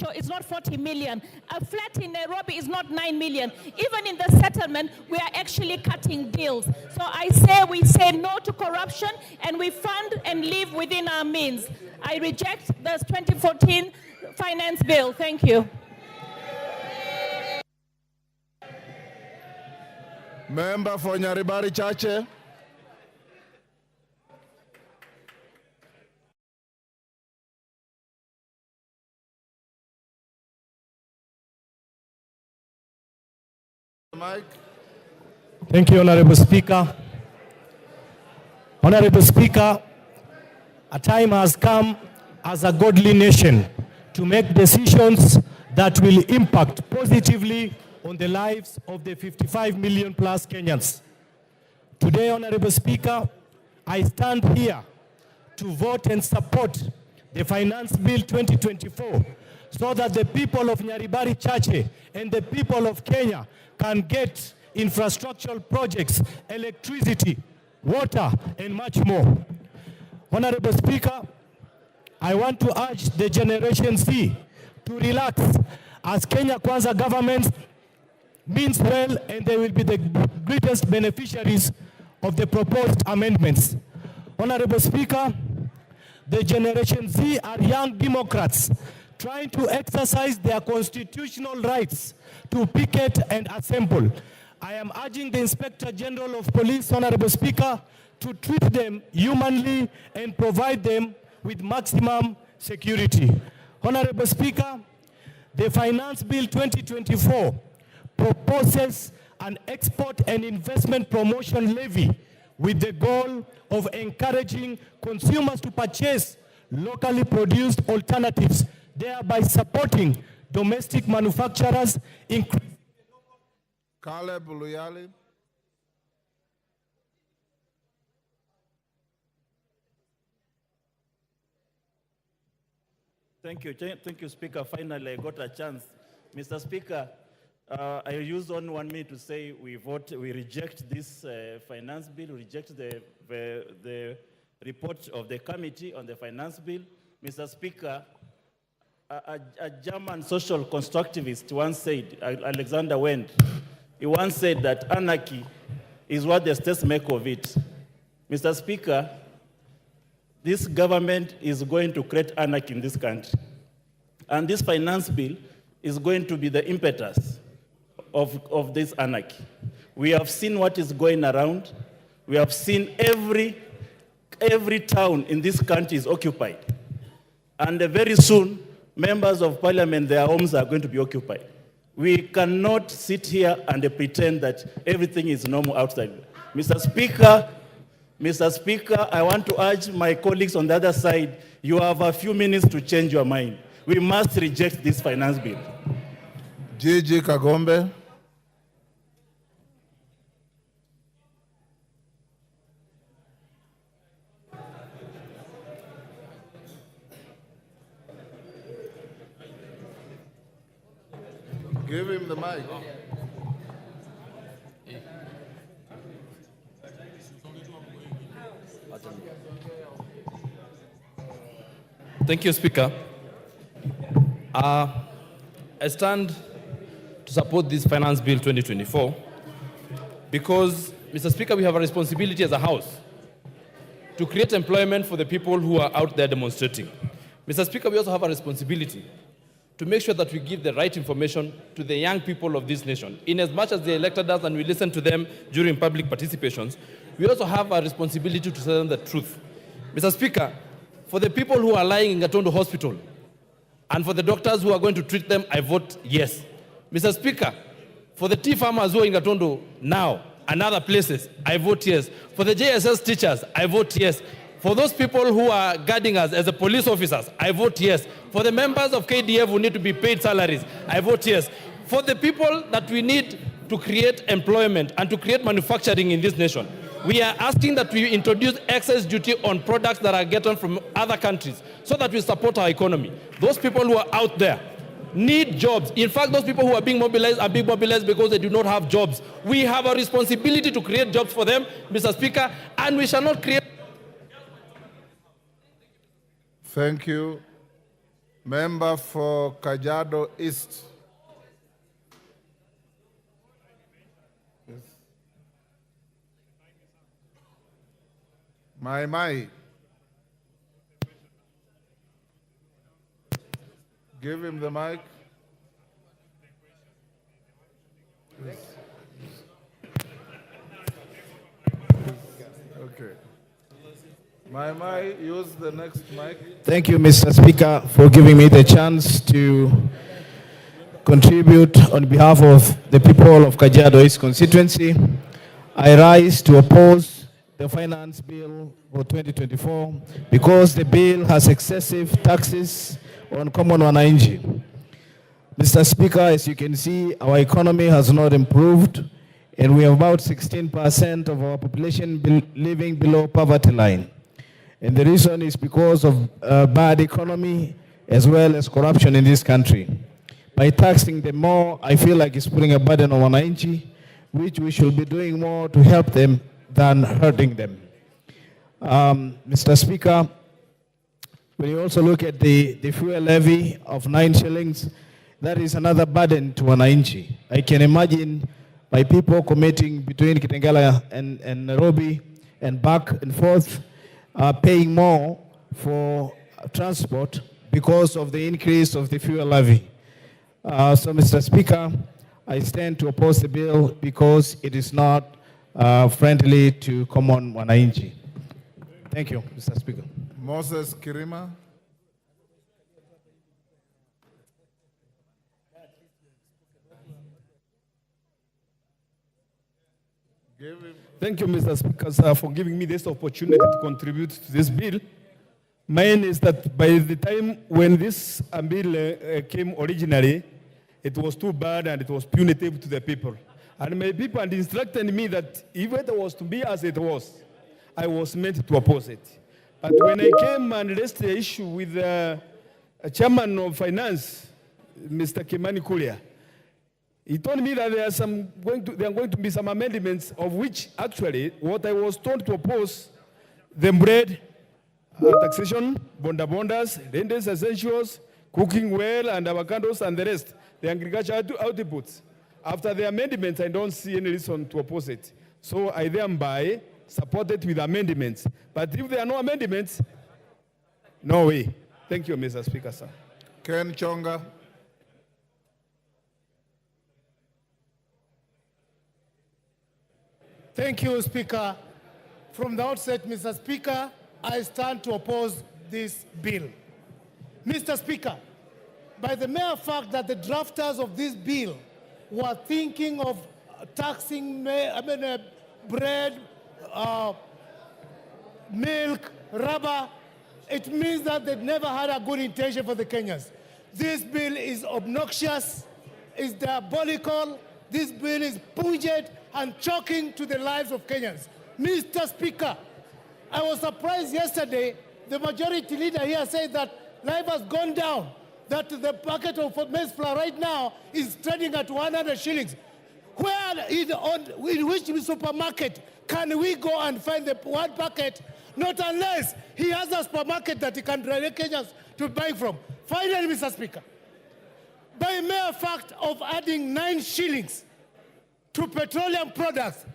offshore is not 40 million. A flat in Nairobi is not 9 million. Even in the settlement, we are actually cutting deals. So we say no to corruption, and we fund and live within our means. I reject the 2014 finance bill. Thank you. Member for Nyaribari Chache. Mike. Thank you, Honorable Speaker. Honorable Speaker, a time has come as a godly nation to make decisions that will impact positively on the lives of the 55 million plus Kenyans. Today, Honorable Speaker, I stand here to vote and support the Finance Bill 2024 so that the people of Nyaribari Chache and the people of Kenya can get infrastructural projects, electricity, water, and much more. Honorable Speaker, I want to urge the Generation Z to relax, as Kenya Kwanza government means well, and they will be the greatest beneficiaries of the proposed amendments. Honorable Speaker, the Generation Z are young Democrats trying to exercise their constitutional rights to picket and assemble. I am urging the Inspector General of Police, Honorable Speaker, to treat them humanly and provide them with maximum security. Honorable Speaker, the Finance Bill 2024 proposes an export and investment promotion levy with the goal of encouraging consumers to purchase locally produced alternatives, thereby supporting domestic manufacturers. Caleb Luyali. Thank you, Speaker. Finally, I got a chance. Mr. Speaker, I use only 1 minute to say we reject this finance bill, we reject the report of the committee on the finance bill. Mr. Speaker, a German social constructivist once said, Alexander Wendt, he once said that anarchy is what the states make of it. Mr. Speaker, this government is going to create anarchy in this country. And this finance bill is going to be the impetus of this anarchy. We have seen what is going around. We have seen every town in this country is occupied. And very soon, members of parliament, their homes are going to be occupied. We cannot sit here and pretend that everything is normal outside. Mr. Speaker, I want to urge my colleagues on the other side, you have a few minutes to change your mind. We must reject this finance bill. Gigi Kagombe. Give him the mic. Thank you, Speaker. I stand to support this Finance Bill 2024 because, Mr. Speaker, we have a responsibility as a House to create employment for the people who are out there demonstrating. Mr. Speaker, we also have a responsibility to make sure that we give the right information to the young people of this nation. In as much as they elected us and we listen to them during public participations, we also have a responsibility to tell them the truth. Mr. Speaker, for the people who are lying in Gatondo Hospital and for the doctors who are going to treat them, I vote yes. Mr. Speaker, for the tea farmers who are in Gatondo now and other places, I vote yes. For the JSS teachers, I vote yes. For those people who are guarding us as the police officers, I vote yes. For the members of KDF who need to be paid salaries, I vote yes. For the people that we need to create employment and to create manufacturing in this nation, we are asking that we introduce excess duty on products that are gotten from other countries so that we support our economy. Those people who are out there need jobs. In fact, those people who are being mobilized because they do not have jobs. We have a responsibility to create jobs for them, Mr. Speaker, and we shall not create. Thank you. Member for Kajiado East. Yes. Mai. Give him the mic. Yes. Okay. Mai, use the next mic. Thank you, Mr. Speaker, for giving me the chance to contribute on behalf of the people of Kajiado East constituency. I rise to oppose the finance bill for 2024 because the bill has excessive taxes on common wananchi. Mr. Speaker, as you can see, our economy has not improved, and we have about 16% of our population living below poverty line. And the reason is because of bad economy as well as corruption in this country. By taxing them more, I feel like it's putting a burden on wananchi, which we should be doing more to help them than hurting them. Mr. Speaker, when you also look at the fuel levy of 9 shillings, that is another burden to wananchi. I can imagine my people commuting between Kitengela and Nairobi and back and forth, paying more for transport because of the increase of the fuel levy. So, Mr. Speaker, I stand to oppose the bill because it is not friendly to common wananchi. Thank you, Mr. Speaker. Moses Kirima. Thank you, Mr. Speaker, sir, for giving me this opportunity to contribute to this bill. Mine is that by the time when this bill came originally, it was too bad and it was punitive to the people. And my people had instructed me that if it was to be as it was, I was meant to oppose it. But when I came and raised the issue with the chairman of finance, Mr. Kimani Kulia, he told me that there are going to be some amendments of which actually what I was told to oppose, the bread, taxation, bondas, rentals, essentials, cooking well and avocados and the rest, the agricultural outputs. After the amendments, I don't see any reason to oppose it. So I thereby support it with amendments. But if there are no amendments, no way. Thank you, Mr. Speaker, sir. Ken Chonga. Thank you, Speaker. From the outset, Mr. Speaker, I stand to oppose this bill. Mr. Speaker, by the mere fact that the drafters of this bill were thinking of taxing bread, milk, rubber, it means that they never had a good intention for the Kenyans. This bill is obnoxious, is diabolical, this bill is pungent and shocking to the lives of Kenyans. Mr. Speaker, I was surprised yesterday, the majority leader here said that life has gone down, that the packet of maize flour right now is trading at 100 shillings. Where in which supermarket can we go and find the one packet? Not unless he has a supermarket that he can direct Kenyans to buy from. Finally, Mr. Speaker, by mere fact of adding 9 shillings to petroleum products,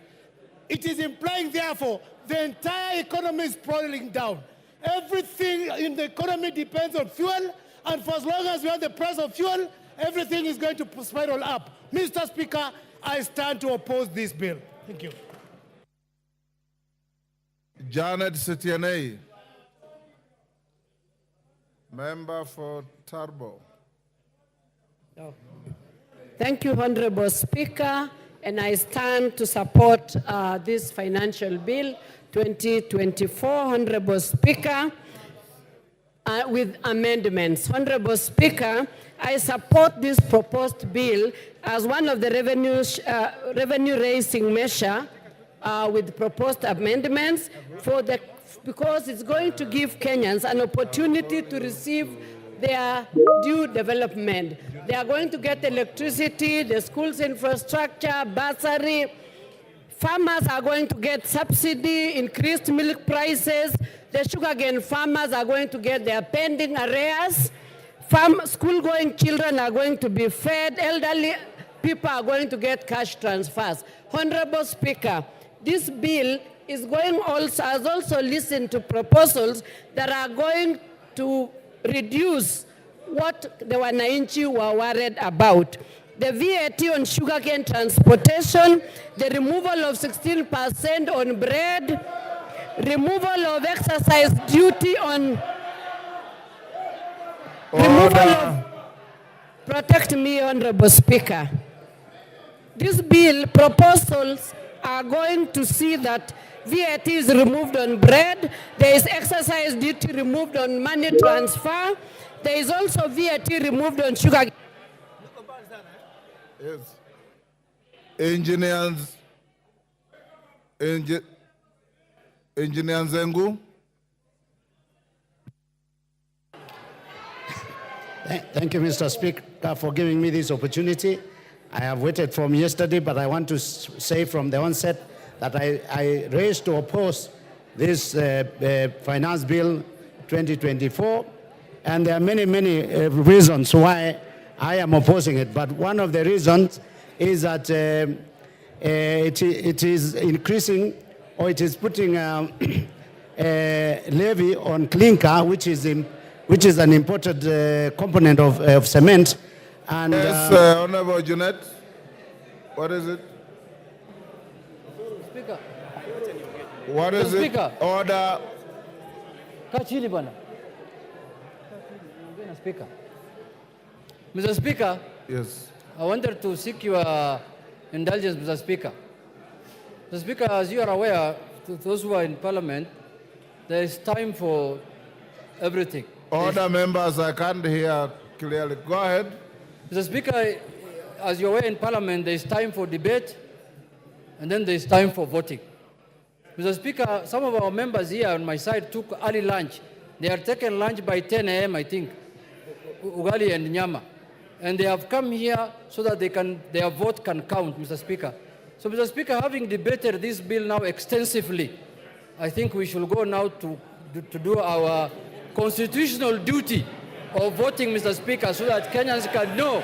it is implying, therefore, the entire economy is falling down. Everything in the economy depends on fuel, and for as long as we have the price of fuel, everything is going to spiral up. Mr. Speaker, I stand to oppose this bill. Thank you. Janet Setianei. Member for Turbo. Thank you, Honorable Speaker, and I stand to support this financial bill 2024, Honorable Speaker, with amendments. Honorable Speaker, I support this proposed bill as one of the revenue-raising measure with proposed amendments because it's going to give Kenyans an opportunity to receive their due development. They are going to get electricity, the schools infrastructure, bursary. Farmers are going to get subsidy, increased milk prices. The sugarcane farmers are going to get their pending arrears. School-going children are going to be fed. Elderly people are going to get cash transfers. Honorable Speaker, this bill is has also listened to proposals that are going to reduce what the Wananchi were worried about. The VAT on sugarcane transportation, the removal of 16% on bread, removal of exercise duty on... Removal of... Protect me, Honorable Speaker. This bill proposals are going to see that VAT is removed on bread, there is exercise duty removed on money transfer, there is also VAT removed on sugar. Yes. Engineer Nzengu. Thank you, Mr. Speaker, for giving me this opportunity. I have waited from yesterday, but I want to say from the onset that I raised to oppose this Finance Bill 2024, and there are many reasons why I am opposing it. But one of the reasons is that it is increasing, or it is putting a levy on clinker, which is an imported component of cement. And yes, Honorable Jeanette, what is it? Speaker. What is it? Speaker. Order. Kachili bwana. Speaker. Mr. Speaker. Yes. I wanted to seek your indulgence, Mr. Speaker. Mr. Speaker, as you are aware, to those who are in Parliament, there is time for everything. Order, members, I can't hear clearly. Go ahead. Mr. Speaker, as you're aware in Parliament, there is time for debate, and then there is time for voting. Mr. Speaker, some of our members here on my side took early lunch. They are taking lunch by 10 a.m., I think, ugali and nyama. And they have come here so that their vote can count, Mr. Speaker. So, Mr. Speaker, having debated this bill now extensively, I think we should go now to do our constitutional duty of voting, Mr. Speaker, so that Kenyans can know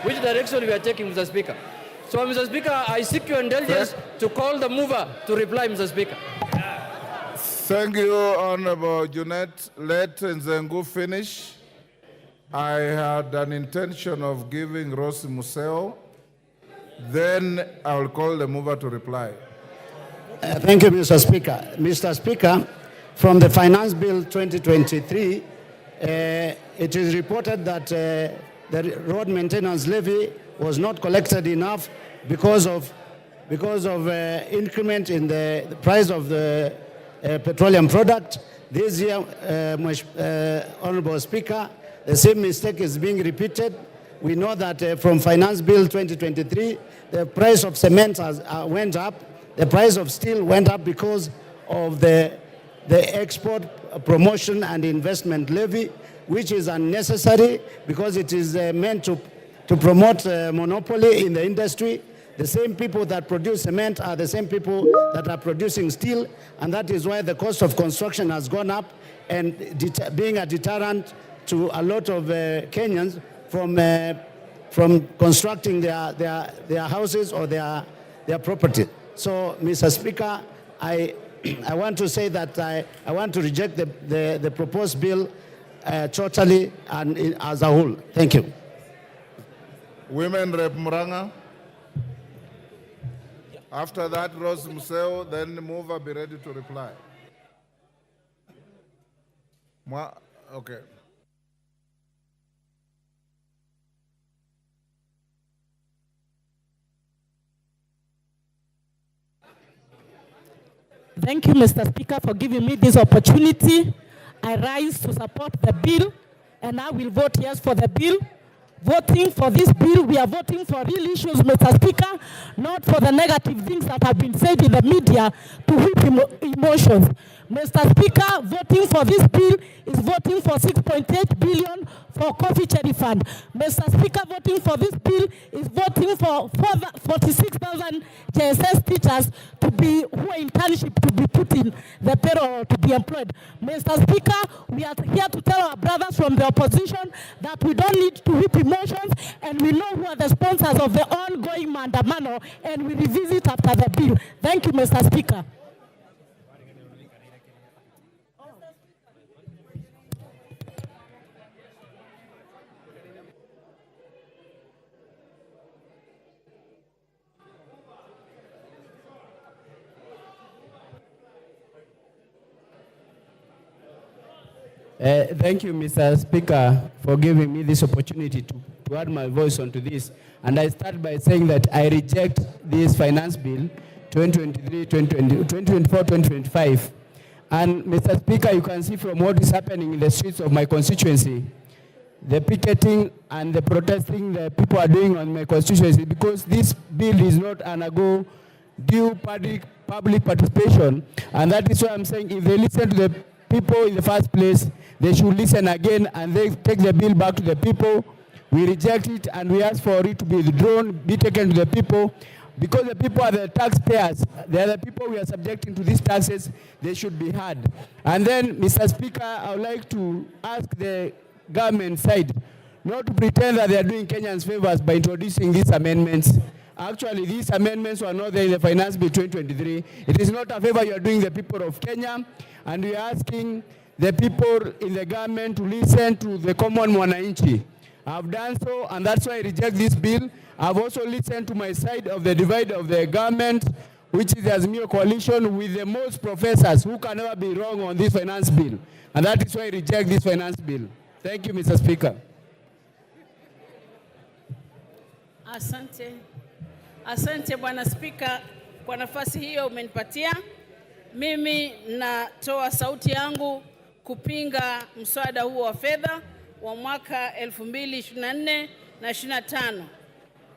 which direction we are taking, Mr. Speaker. So, Mr. Speaker, I seek your indulgence to call the mover to reply, Mr. Speaker. Thank you, Honorable Jeanette. Let Nzengu finish. I had an intention of giving Rose Museo. Then I will call the mover to reply. Thank you, Mr. Speaker. Mr. Speaker, from the Finance Bill 2023, it is reported that the road maintenance levy was not collected enough because of increment in the price of the petroleum product. This year, Honorable Speaker, the same mistake is being repeated. We know that from Finance Bill 2023, the price of cement went up, the price of steel went up because of the export promotion and investment levy, which is unnecessary because it is meant to promote monopoly in the industry. The same people that produce cement are the same people that are producing steel, and that is why the cost of construction has gone up, and being a deterrent to a lot of Kenyans from constructing their houses or their property. So, Mr. Speaker, I want to say that I want to reject the proposed bill totally and as a whole. Thank you. Women Rep Muranga. After that, Rose Museo, then the mover be ready to reply. Okay. Thank you, Mr. Speaker, for giving me this opportunity. I rise to support the bill, and I will vote yes for the bill. Voting for this bill, we are voting for real issues, Mr. Speaker, not for the negative things that have been said in the media to whip emotions. Mr. Speaker, voting for this bill is voting for 6.8 billion for coffee cherry fund. Mr. Speaker, voting for this bill is voting for 46,000 JSS teachers to be, who are internship, to be put in the payroll, to be employed. Mr. Speaker, we are here to tell our brothers from the opposition that we don't need to whip emotions, and we know who are the sponsors of the ongoing mandamano, and we revisit after the bill. Thank you, Mr. Speaker. Thank you, Mr. Speaker, for giving me this opportunity to add my voice onto this. And I start by saying that I reject this finance bill 2024-2025. And Mr. Speaker, you can see from what is happening in the streets of my constituency, the picketing and the protesting the people are doing on my constituency, because this bill is not undergo due public participation. And that is why I'm saying if they listen to the people in the first place, they should listen again and they take the bill back to the people. We reject it and we ask for it to be withdrawn, be taken to the people, because the people are the taxpayers. They are the people we are subjecting to these taxes. They should be heard. And then, Mr. Speaker, I would like to ask the government side not to pretend that they are doing Kenyans favors by introducing these amendments. Actually, these amendments were not there in the Finance Bill 2023. It is not a favor you are doing the people of Kenya, and we are asking the people in the government to listen to the common mwananchi. I've done so, and that's why I reject this bill. I've also listened to my side of the divide of the government, which is the Azimio coalition, with the most professors who can never be wrong on this finance bill. And that is why I reject this finance bill. Thank you, Mr. Speaker. Asante. Asante Bwana Spika kwa nafasi hiyo umenipatia. Mimi natoa sauti yangu kupinga mswada huo wa fedha wa mwaka 2024 na 25.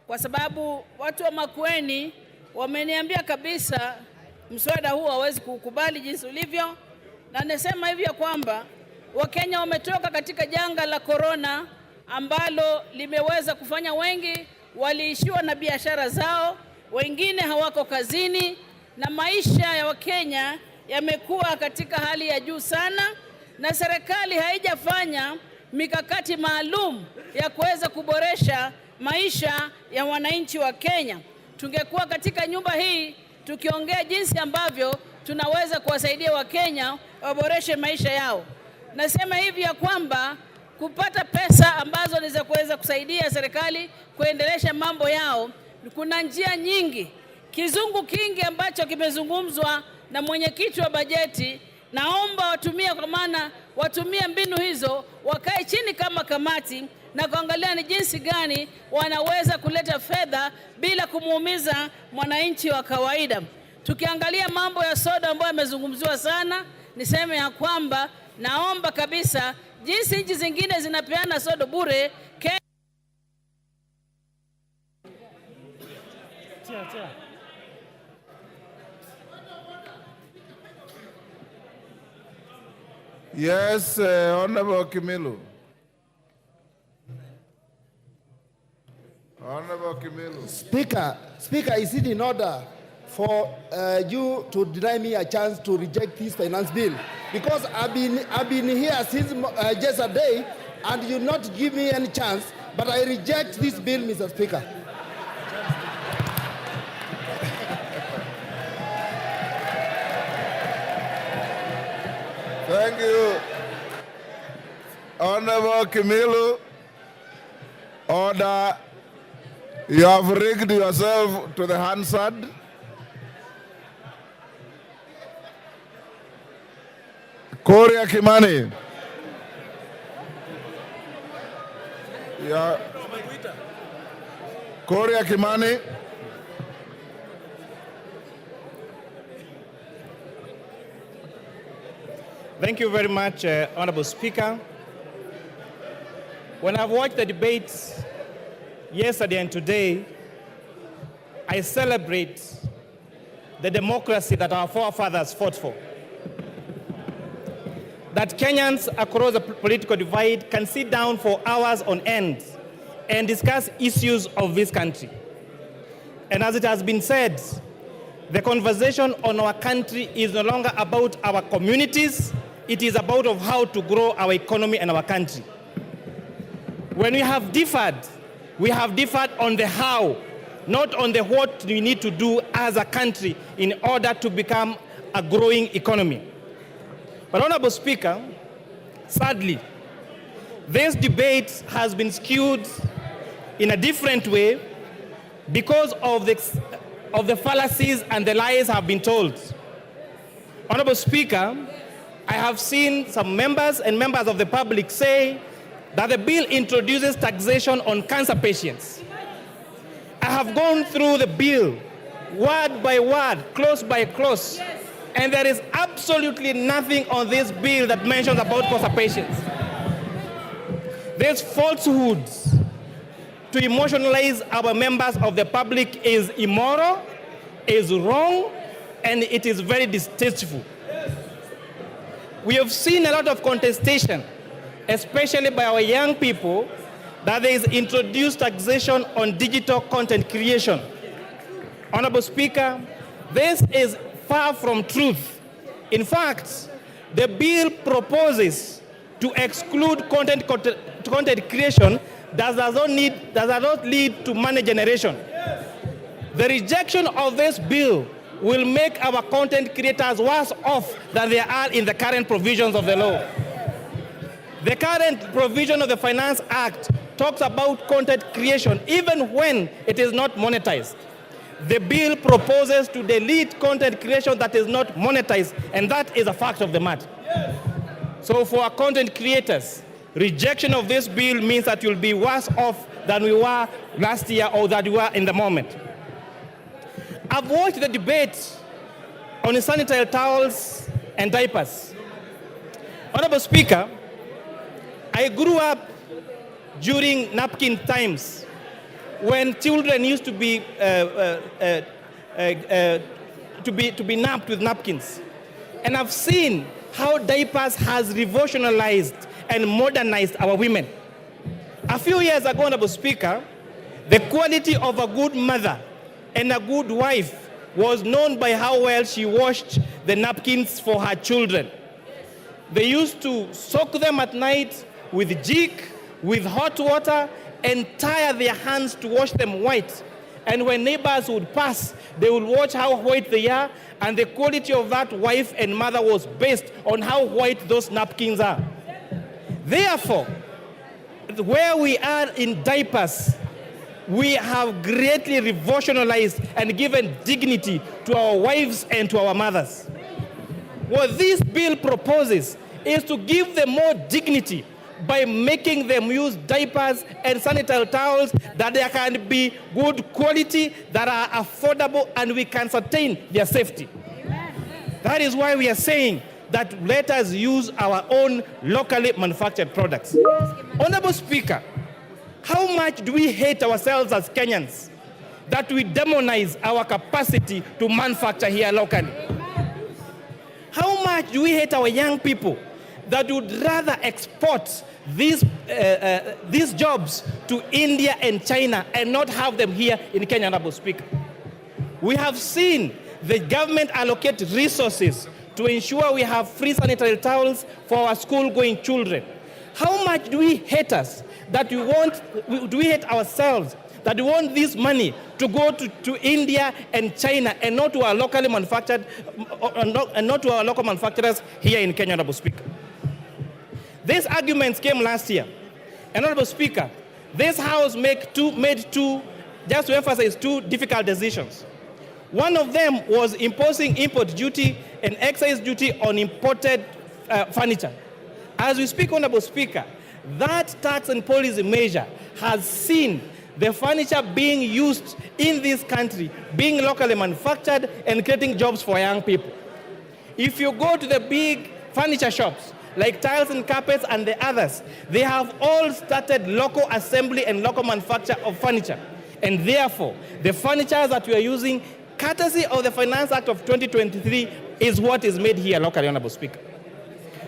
Kwa sababu watu wa Makueni wameniambia kabisa mswada huo hawezi kukubali jinsi ulivyo, na nasema hivyo kwamba Wakenya wametoka katika janga la corona ambalo limeweza kufanya wengi waliishiwa na biashara zao, wengine hawako kazini, na maisha ya Wakenya yamekuwa katika hali ya juu sana, na serikali haijafanya mikakati maalum ya kuweza kuboresha maisha ya wananchi wa Kenya. Tungekuwa katika nyumba hii tukiongea jinsi ambavyo tunaweza kuwasaidia Wakenya waboreshe maisha yao. Nasema hivi ya kwamba kupata pesa ambazo ni za kuweza kusaidia serikali kuendelesha mambo yao, kuna njia nyingi. Kizungu kingi ambacho kimezungumzwa na mwenyekiti wa bajeti, naomba watumie, kwa maana watumie mbinu hizo, wakae chini kama kamati na kuangalia ni jinsi gani wanaweza kuleta fedha bila kumuumiza mwananchi wa kawaida. Tukiangalia mambo ya soda ambayo yamezungumziwa sana, niseme ya kwamba naomba kabisa jinsi nchi zingine zinapeana soda bure, Yes, Honorable Kimilu. Honorable Kimilu. Speaker, is it in order for you to deny me a chance to reject this finance bill? Because I've been here since just a day, and you not give me any chance, but I reject this bill, Mr. Speaker. Thank you. Honorable Kimilu, order. You have rigged yourself to the Hansard. Korea Kimani. Yeah. Korea Kimani. Thank you very much, Honorable Speaker. When I've watched the debates yesterday and today, I celebrate the democracy that our forefathers fought for. that Kenyans across the political divide can sit down for hours on end and discuss issues of this country. And as it has been said, the conversation on our country is no longer about our communities, it is about of how to grow our economy and our country. When we have differed on the how, not on the what we need to do as a country in order to become a growing economy. But Honorable Speaker, sadly, this debate has been skewed in a different way because of the fallacies and the lies have been told. Honorable Speaker, I have seen some members and members of the public say that the bill introduces taxation on cancer patients. I have gone through the bill word by word, clause by clause, and there is absolutely nothing on this bill that mentions about cancer patients. These falsehoods to emotionalize our members of the public is immoral, is wrong, and it is very distasteful. We have seen a lot of contestation, especially by our young people, that there is introduced taxation on digital content creation. Honorable Speaker, this is far from truth. In fact, the bill proposes to exclude content creation that does not lead to money generation. The rejection of this bill will make our content creators worse off than they are in the current provisions of the law. The current provision of the Finance Act talks about content creation even when it is not monetized. The bill proposes to delete content creation that is not monetized, and that is a fact of the matter. So for our content creators, rejection of this bill means that you'll be worse off than we were last year or that we were in the moment. I've watched the debate on sanitary towels and diapers. Honorable Speaker, I grew up during napkin times when children used to be napped with napkins. And I've seen how diapers has revolutionized and modernized our women. A few years ago, Honorable Speaker, the quality of a good mother and a good wife was known by how well she washed the napkins for her children. They used to soak them at night with jik, with hot water, and tie their hands to wash them white. And when neighbors would pass, they would watch how white they are, and the quality of that wife and mother was based on how white those napkins are. Therefore, where we are in diapers, we have greatly revolutionized and given dignity to our wives and to our mothers. What this bill proposes is to give them more dignity by making them use diapers and sanitary towels that they can be good quality, that are affordable, and we can sustain their safety. That is why we are saying that let us use our own locally manufactured products. Honorable Speaker, how much do we hate ourselves as Kenyans that we demonize our capacity to manufacture here locally? How much do we hate our young people that would rather export these jobs to India and China and not have them here in Kenya, Honorable Speaker? We have seen the government allocate resources to ensure we have free sanitary towels for our school-going children. How much do we hate us that do we hate ourselves that we want this money to go to India and China and not to our locally manufactured, and not to our local manufacturers here in Kenya, Honorable Speaker? These arguments came last year. And Honorable Speaker, this House made two, just to emphasize, two difficult decisions. One of them was imposing import duty and excise duty on imported furniture. As we speak, Honorable Speaker, that tax and policy measure has seen the furniture being used in this country, being locally manufactured and creating jobs for young people. If you go to the big furniture shops, like tiles and carpets and the others, they have all started local assembly and local manufacture of furniture. And therefore, the furniture that we are using, courtesy of the Finance Act of 2023, is what is made here locally, Honorable Speaker.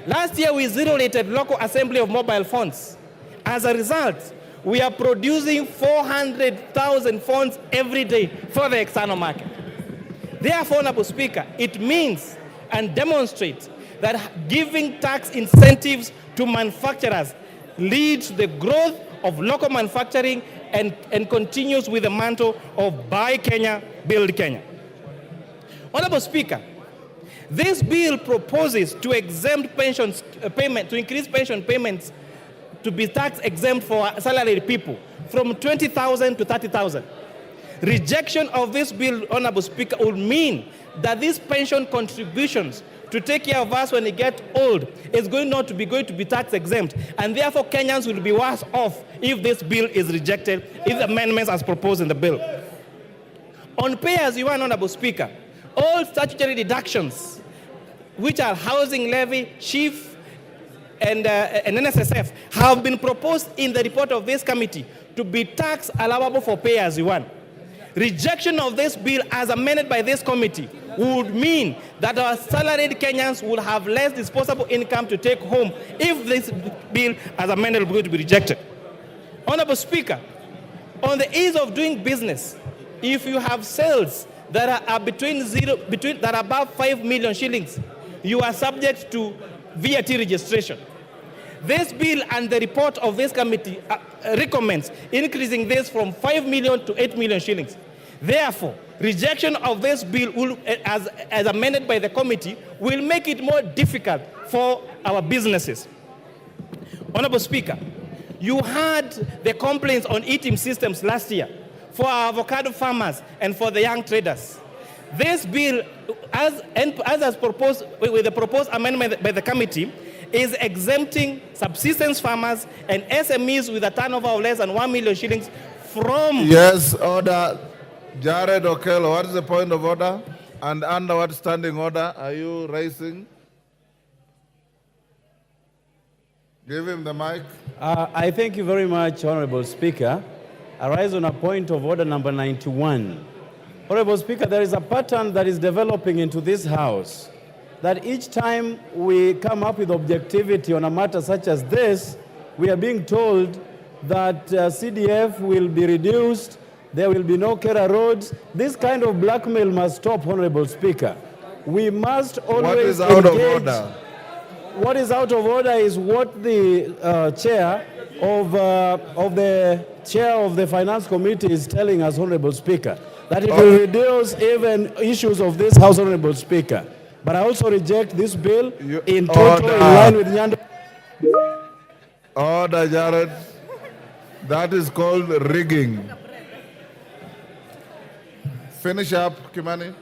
Last year, we zero-rated local assembly of mobile phones. As a result, we are producing 400,000 phones every day for the external market. Therefore, Honorable Speaker, it means and demonstrates that giving tax incentives to manufacturers leads to the growth of local manufacturing and continues with the mantle of Buy Kenya, Build Kenya. Honorable Speaker, this bill proposes to exempt pensions payment, to increase pension payments to be tax exempt for salaried people from 20,000 to 30,000. Rejection of this bill, Honorable Speaker, would mean that these pension contributions to take care of us when we get old is going to be tax exempt, and therefore Kenyans will be worse off if this bill is rejected, if the amendments as proposed in the bill. On pay as you earn, Honorable Speaker, all statutory deductions, which are housing levy, chief, and NSSF, have been proposed in the report of this committee to be tax allowable for pay as you earn. Rejection of this bill as amended by this committee would mean that our salaried Kenyans would have less disposable income to take home if this bill as amended is going to be rejected. Honorable Speaker, on the ease of doing business, if you have sales that are that are above 5 million shillings, you are subject to VAT registration. This bill and the report of this committee recommends increasing this from 5 million to 8 million shillings. Therefore, rejection of this bill will, as amended by the committee will make it more difficult for our businesses. Honorable Speaker, you heard the complaints on eating systems last year for our avocado farmers and for the young traders. This bill, as proposed with the proposed amendment by the committee, is exempting subsistence farmers and SMEs with a turnover of less than 1 million shillings from... Yes, order. Jared Okello, what is the point of order? And under what standing order are you raising? Give him the mic. I thank you very much, Honorable Speaker. I rise on a point of order number 91. Honorable Speaker, there is a pattern that is developing into this House that each time we come up with objectivity on a matter such as this, we are being told that CDF will be reduced, there will be no Kera roads. This kind of blackmail must stop, Honorable Speaker. We must always What is out of order? What is out of order is what the chair of the Finance Committee is telling us, Honorable Speaker, that it will reduce even issues of this House, Honorable Speaker. But I also reject this bill in total in line with Nyando. Order, Jared. That is called rigging. Finish up, Kimani.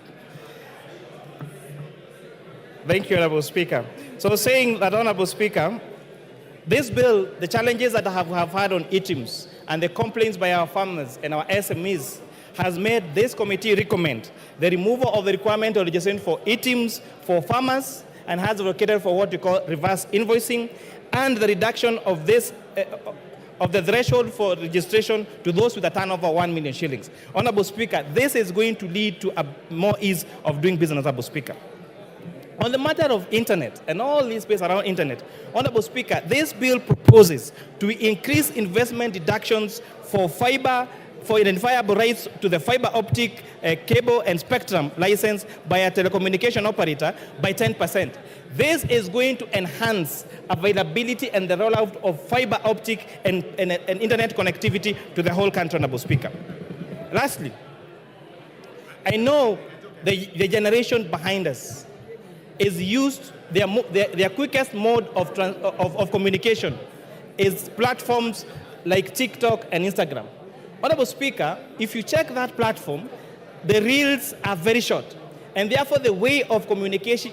Thank you, Honorable Speaker. So saying that, Honorable Speaker, this bill, the challenges that have had on ITIMs and the complaints by our farmers and our SMEs has made this committee recommend the removal of the requirement of registration for ITIMs for farmers and has advocated for what we call reverse invoicing and the reduction of this of the threshold for registration to those with a turnover of 1 million shillings. Honorable Speaker, this is going to lead to a more ease of doing business, Honorable Speaker. On the matter of internet and all this space around internet, Honorable Speaker, this bill proposes to increase investment deductions for fiber, for identifiable rights to the fiber optic, cable and spectrum license by a telecommunication operator by 10%. This is going to enhance availability and the rollout of fiber optic and internet connectivity to the whole country, Honorable Speaker. Lastly, I know the generation behind us is used, their quickest mode of communication is platforms like TikTok and Instagram. Honorable Speaker, if you check that platform, the reels are very short, and therefore the way of communication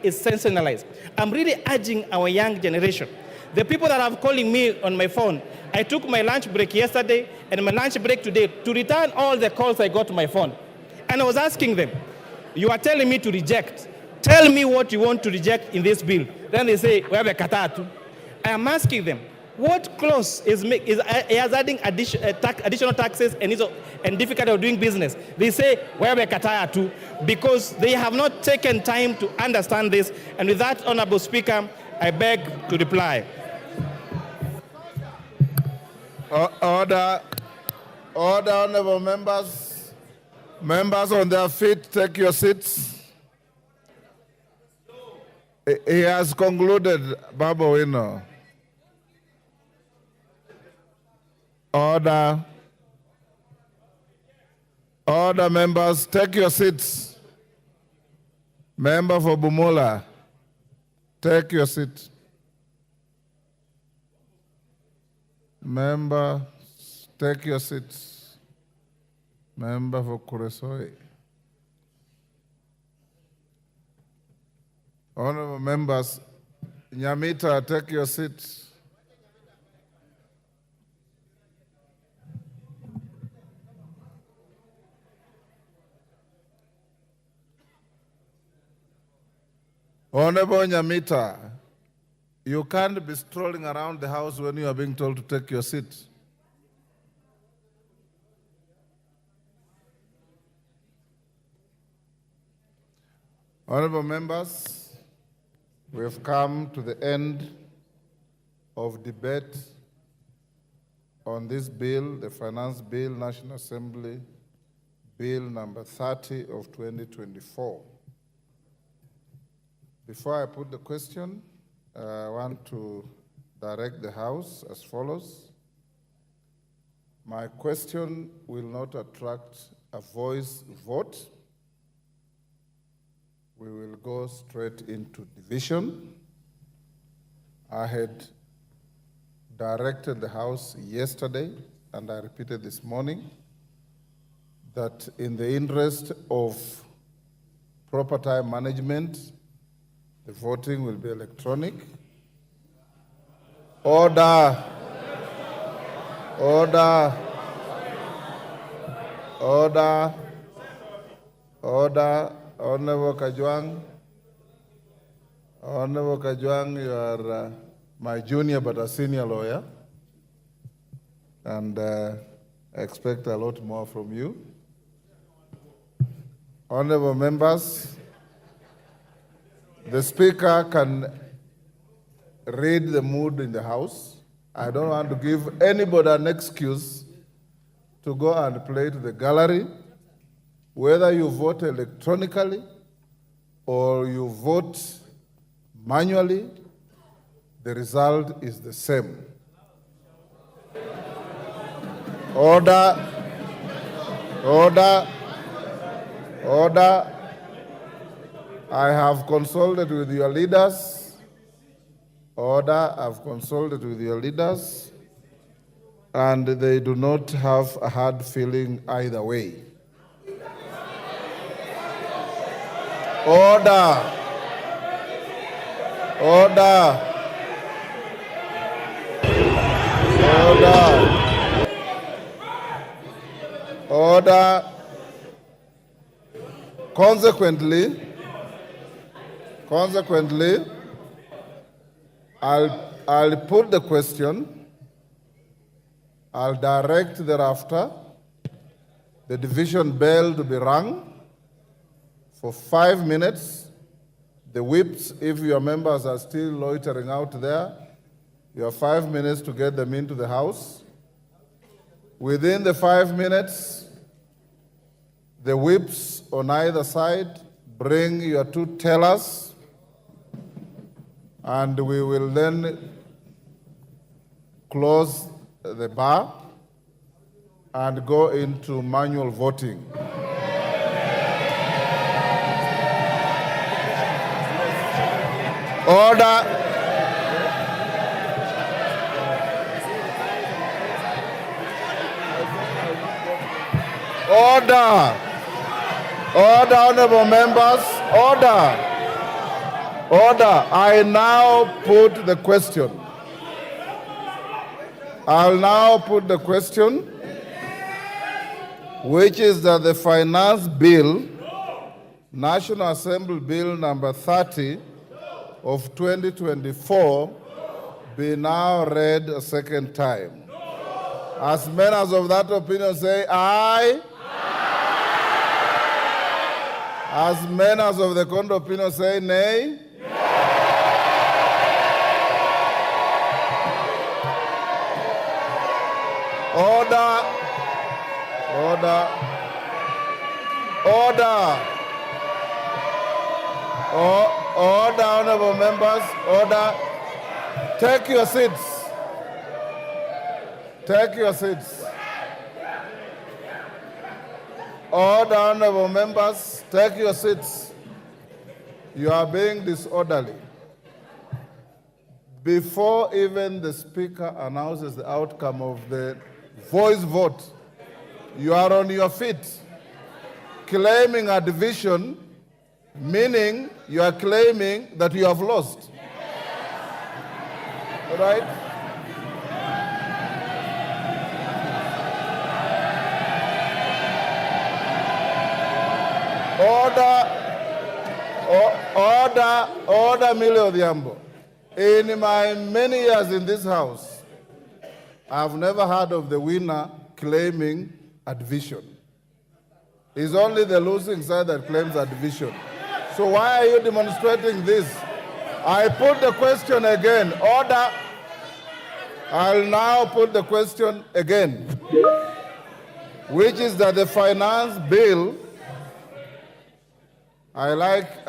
is sensationalized. I'm really urging our young generation, the people that are calling me on my phone, I took my lunch break yesterday and my lunch break today to return all the calls I got to my phone. And I was asking them, you are telling me to reject. Tell me what you want to reject in this bill. Then they say, we have a katatu. I am asking them, What clause is adding additional taxes and difficulty of doing business? They say, where we kataya too, because they have not taken time to understand this. And with that, Honorable Speaker, I beg to reply. Order, honorable members. Members on their feet, take your seats. He has concluded, Babu Wino. Order. Order, members, take your seats. Member for Bumula, take your seat. Member, take your seats. Member for Kuresoi. Honorable members, Nyamita, take your seat. Honorable Nyamita, you can't be strolling around the house when you are being told to take your seat. Honorable members, we have come to the end of debate on this bill, the Finance Bill, National Assembly, Bill number 30 of 2024. Before I put the question, I want to direct the House as follows. My question will not attract a voice vote. We will go straight into division. I had directed the House yesterday, and I repeated this morning, that in the interest of proper time management, the voting will be electronic. Order. Order. Order. Order. Honorable Kajwang. Honorable Kajwang, you are my junior but a senior lawyer. And I expect a lot more from you. Honorable members, the Speaker can read the mood in the House. I don't want to give anybody an excuse to go and play to the gallery. Whether you vote electronically or you vote manually, the result is the same. Order. Order. Order. I have consulted with your leaders. Order, I've consulted with your leaders, and they do not have a hard feeling either way. Order. Order. Order. Order. Consequently, I'll put the question. I'll direct thereafter the division bell to be rung for 5 minutes. The whips, if your members are still loitering out there, you have 5 minutes to get them into the House. Within the 5 minutes, the whips on either side, bring your two tellers, and we will then close the bar and go into manual voting. Order. Order. Order, honorable members. Order. Order. I now put the question. I'll now put the question, which is that the Finance Bill, National Assembly Bill number 30 of 2024, be now read a second time. As many as of that opinion say aye. As many as of the contrary opinion say nay. Order. Order. Order. Order, honorable members. Order. Take your seats. Take your seats. Order, honorable members. Take your seats. You are being disorderly. Before even the Speaker announces the outcome of the voice vote, you are on your feet, claiming a division, meaning you are claiming that you have lost. All right? Order, Millie Odhiambo. In my many years in this house, I've never heard of the winner claiming a division. It's only the losing side that claims a division. So why are you demonstrating this? I put the question again. Order. I'll now put the question again, which is that the finance bill, I like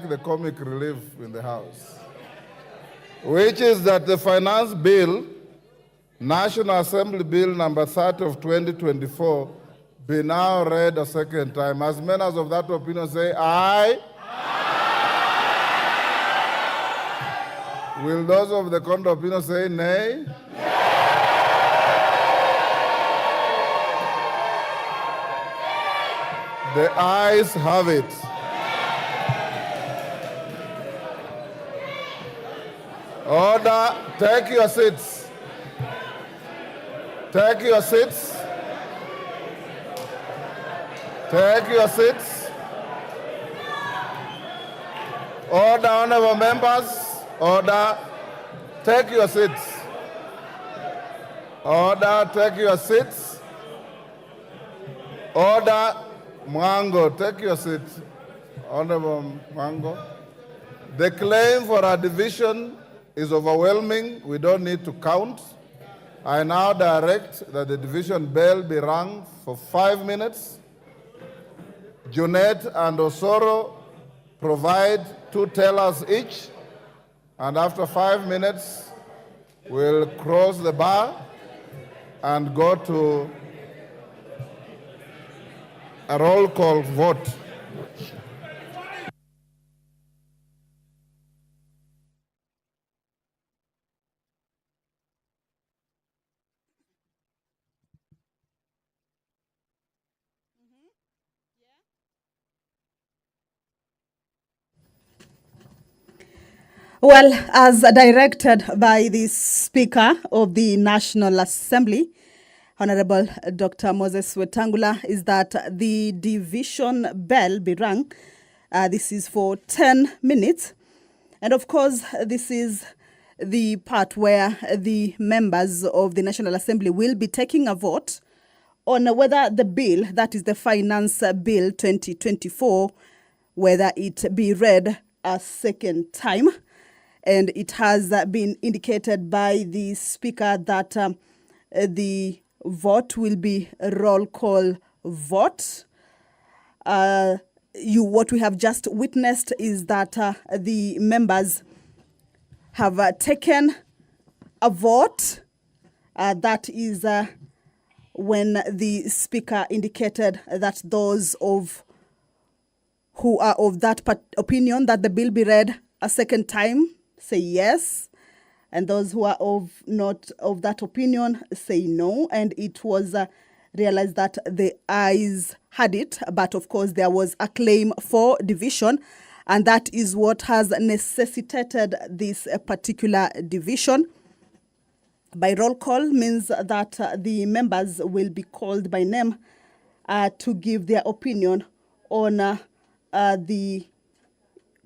the comic relief in the house, which is that the finance bill, National Assembly Bill number 30 of 2024, be now read a second time. As many as of that opinion say aye. Aye. Will those of the contrary opinion say nay? The ayes have it. Order, take your seats. Take your seats. Take your seats. Order, honorable members. Order, take your seats. Order, take your seats. Order, Mwango, take your seat. Honorable Mwango. The claim for a division is overwhelming. We don't need to count. I now direct that the division bell be rung for 5 minutes. Junet and Osoro provide 2 tellers each, and after 5 minutes, we'll cross the bar and go to a roll call vote. Well, as directed by the Speaker of the National Assembly, Honorable Dr. Moses Wetangula, is that the division bell be rung. This is for 10 minutes. And of course, this is the part where the members of the National Assembly will be taking a vote on whether the bill, that is the Finance Bill 2024, whether it be read a second time. And it has been indicated by the Speaker that the vote will be a roll call vote. What we have just witnessed is that the members have taken a vote. That is when the Speaker indicated that those who are of that opinion that the bill be read a second time say yes, and those who are not of that opinion say no. And it was realized that the ayes had it, but of course there was a claim for division, and that is what has necessitated this particular division. By roll call means that the members will be called by name to give their opinion on the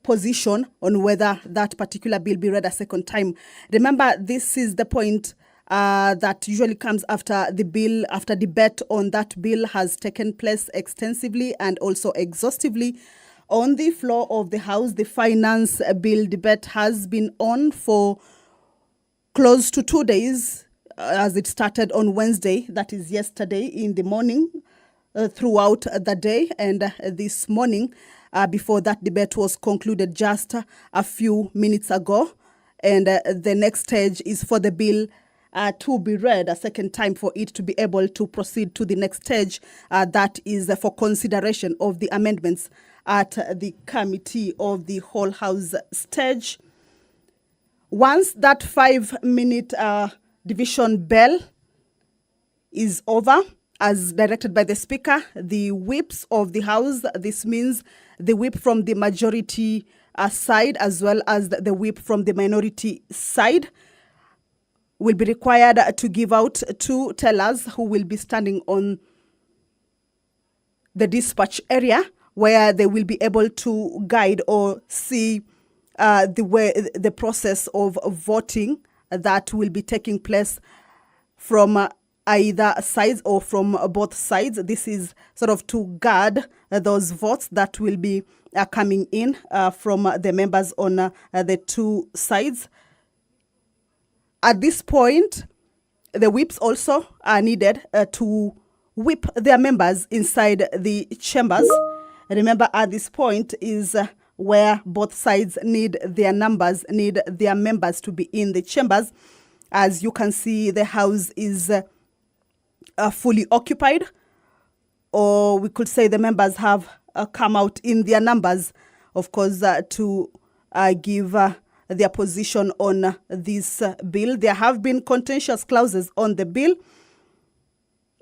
position on whether that particular bill be read a second time. Remember, this is the point that usually comes after the bill, after debate on that bill has taken place extensively and also exhaustively on the floor of the House. The finance bill debate has been on for close to 2 days, as it started on Wednesday, that is yesterday in the morning, throughout the day, and this morning, before that debate was concluded just a few minutes ago. And the next stage is for the bill to be read a second time for it to be able to proceed to the next stage. That is for consideration of the amendments at the Committee of the Whole House stage. Once that 5-minute division bell is over, as directed by the Speaker, the whips of the House, this means the whip from the majority side as well as the whip from the minority side, will be required to give out two tellers who will be standing on the dispatch area, where they will be able to guide or see the process of voting that will be taking place from either sides or from both sides. This is sort of to guard those votes that will be coming in from the members on the two sides. At this point, the whips also are needed to whip their members inside the chambers. Remember, at this point is where both sides need their members to be in the chambers. As you can see, the House is fully occupied, or we could say the members have come out in their numbers, of course, to give their position on this bill. There have been contentious clauses on the bill,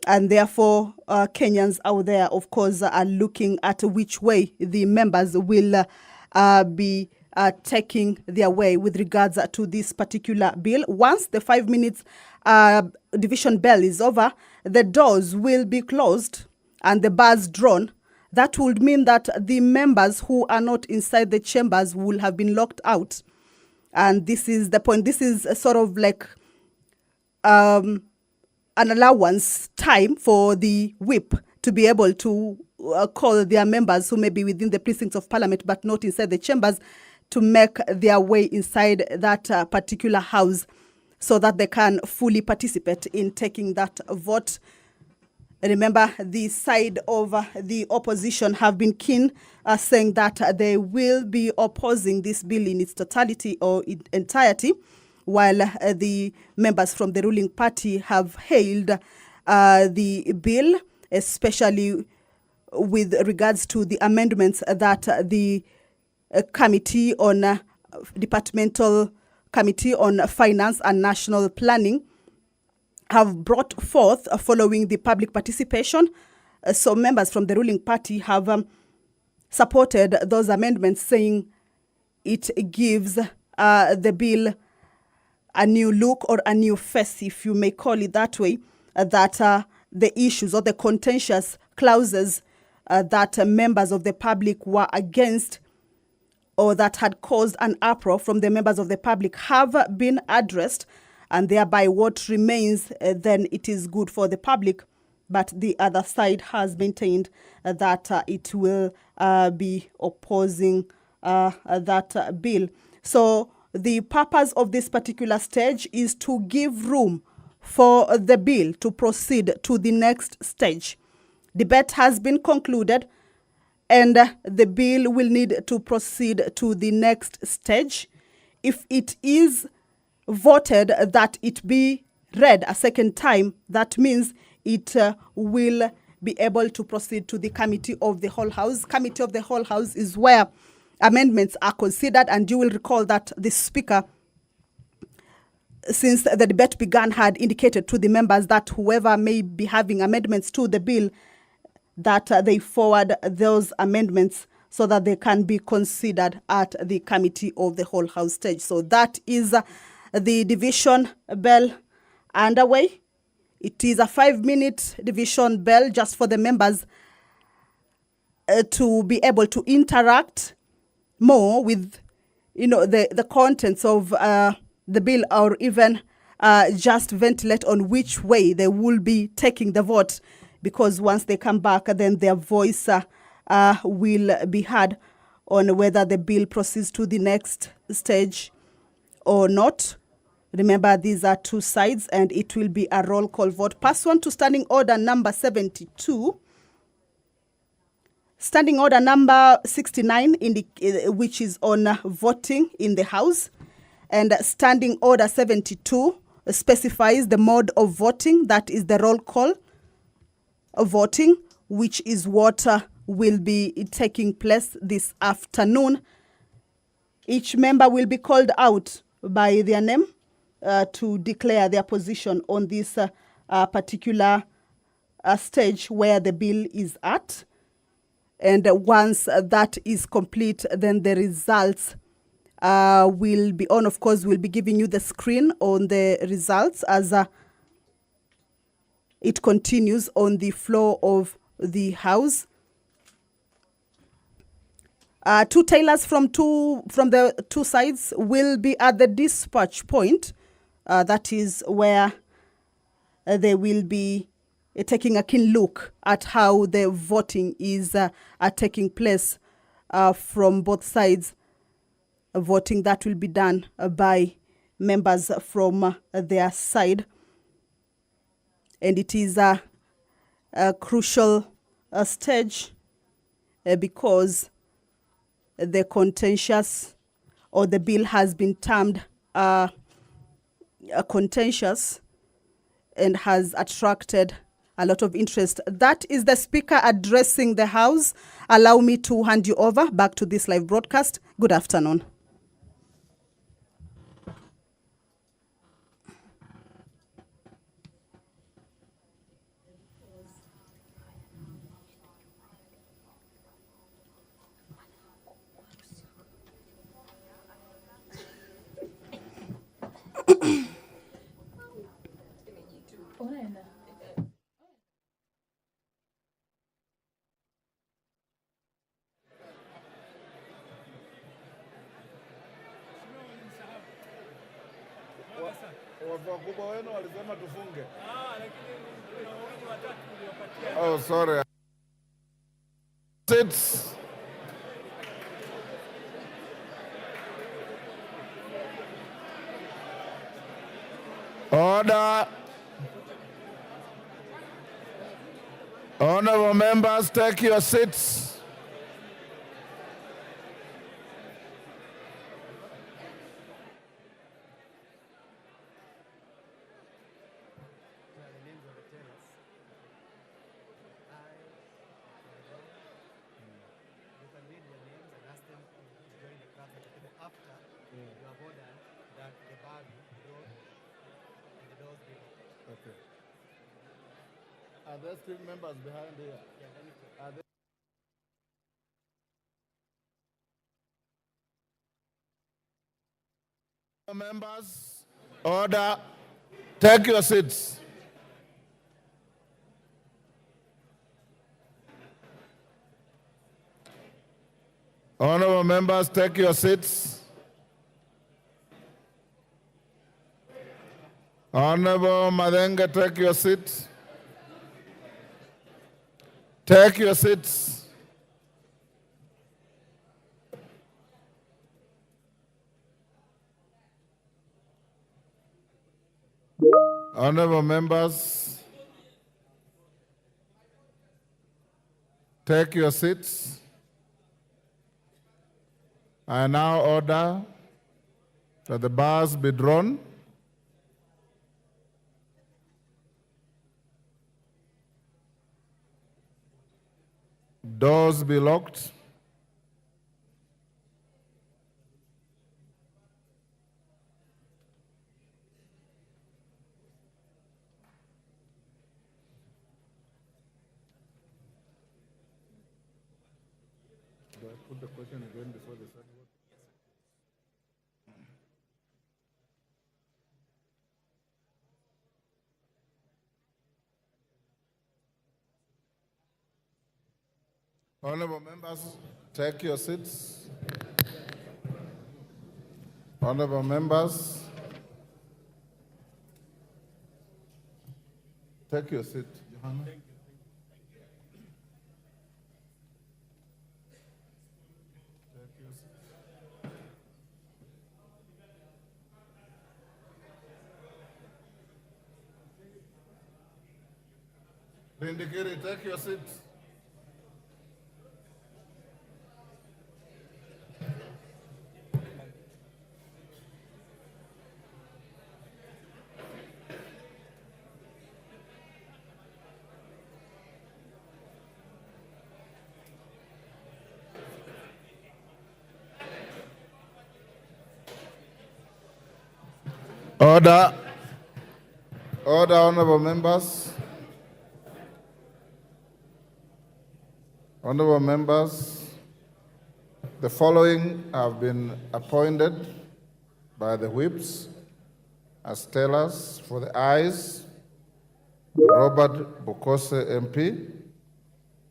and therefore Kenyans out there, of course, are looking at which way the members will be taking their way with regards to this particular bill. Once the 5 minutes division bell is over, the doors will be closed and the bars drawn. That would mean that the members who are not inside the chambers will have been locked out. And this is the point. This is sort of like an allowance time for the whip to be able to call their members who may be within the precincts of parliament but not inside the chambers to make their way inside that particular house so that they can fully participate in taking that vote. Remember, the side of the opposition have been keen, saying that they will be opposing this bill in its totality or in entirety, while the members from the ruling party have hailed the bill, especially with regards to the amendments that the Departmental Committee on Finance and National Planning have brought forth following the public participation. So members from the ruling party have supported those amendments, saying it gives the bill a new look or a new face, if you may call it that way, that the issues or the contentious clauses that members of the public were against or that had caused an uproar from the members of the public have been addressed, and thereby what remains then it is good for the public. But the other side has maintained that it will be opposing that bill. So the purpose of this particular stage is to give room for the bill to proceed to the next stage. Debate has been concluded, and the bill will need to proceed to the next stage. If it is voted that it be read a second time, that means it will be able to proceed to the Committee of the Whole House. Committee of the Whole House is where amendments are considered, and you will recall that the Speaker, since the debate began, had indicated to the members that whoever may be having amendments to the bill, that they forward those amendments so that they can be considered at the Committee of the Whole House stage. So that is the division bell underway. It is a 5-minute division bell just for the members to be able to interact more with, the contents of the bill, or even just ventilate on which way they will be taking the vote, because once they come back, then their voice will be heard on whether the bill proceeds to the next stage or not. Remember, these are two sides, and it will be a roll call vote. Pursuant to Standing Order number 72, Standing Order number 69, which is on voting in the House, and Standing Order 72 specifies the mode of voting, that is the roll call of voting, which is what will be taking place this afternoon. Each member will be called out by their name to declare their position on this particular stage where the bill is at. And once that is complete, then the results will be on. Of course, we'll be giving you the screen on the results as it continues on the floor of the House. Two tailors from the two sides will be at the dispatch point. That is where they will be taking a keen look at how the voting is taking place from both sides. Voting that will be done by members from their side. And it is a crucial stage because the contentious, or the bill has been termed contentious and has attracted a lot of interest. That is the Speaker addressing the House. Allow me to hand you over back to this live broadcast. Good afternoon. Wakubwa wenu walisema tufunge. Oh, sorry. Sits. Order. Honorable members, take your seats. Are there still members behind here? Are there members? Order. Take your seats. Honorable members, take your seats. Honorable Madenga, take your seat. Take your seats. Honorable members, take your seats. I now order that the bars be drawn. Doors be locked. Do I put the question again before the third vote? Honorable members, take your seats. Honorable members, take your seat, Johanna. Vindikiri, take your seat. Order. Order, honorable members. Honorable members, the following have been appointed by the whips as tellers. For the ayes: Robert Bukose MP,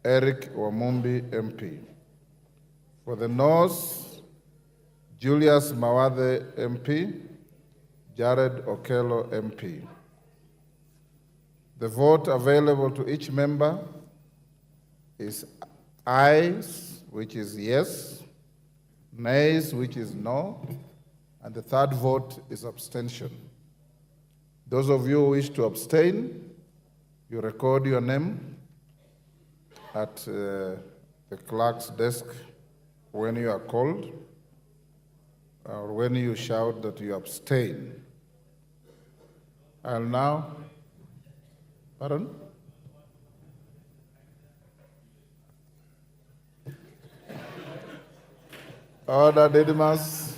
Eric Wamumbi MP. For the noes: Julius Mawathe MP, Jared Okello MP. The vote available to each member is ayes, which is yes, nays, which is no, and the third vote is abstention. Those of you who wish to abstain, you record your name at the clerk's desk when you are called, or when you shout that you abstain. I'll now, pardon? Order, Didymus.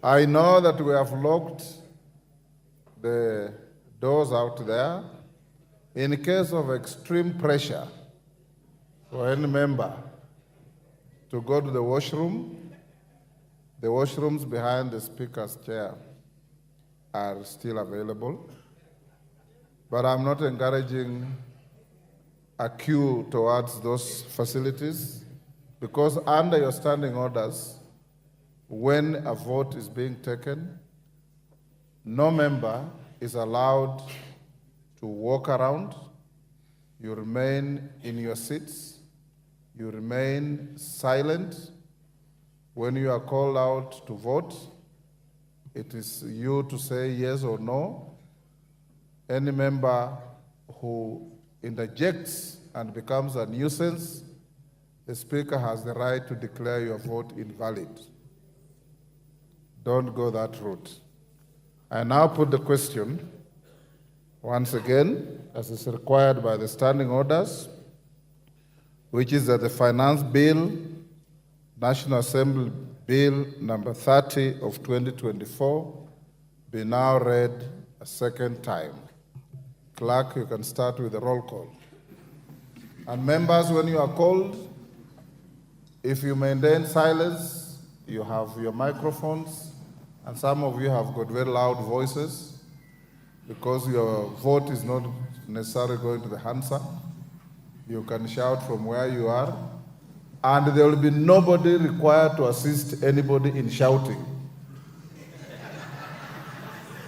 I know that we have locked the doors out there. In case of extreme pressure for any member to go to the washrooms behind the speaker's chair are still available. But I'm not encouraging a queue towards those facilities, because under your standing orders, when a vote is being taken, no member is allowed to walk around. You remain in your seats. You remain silent. When you are called out to vote, it is you to say yes or no. Any member who interjects and becomes a nuisance, the speaker has the right to declare your vote invalid. Don't go that route. I now put the question once again, as is required by the standing orders, which is that the Finance Bill, National Assembly Bill number 30 of 2024, be now read a second time. Clerk, you can start with the roll call. And members, when you are called, if you maintain silence, you have your microphones, and some of you have got very loud voices because your vote is not necessarily going to the Hansa. You can shout from where you are, and there will be nobody required to assist anybody in shouting.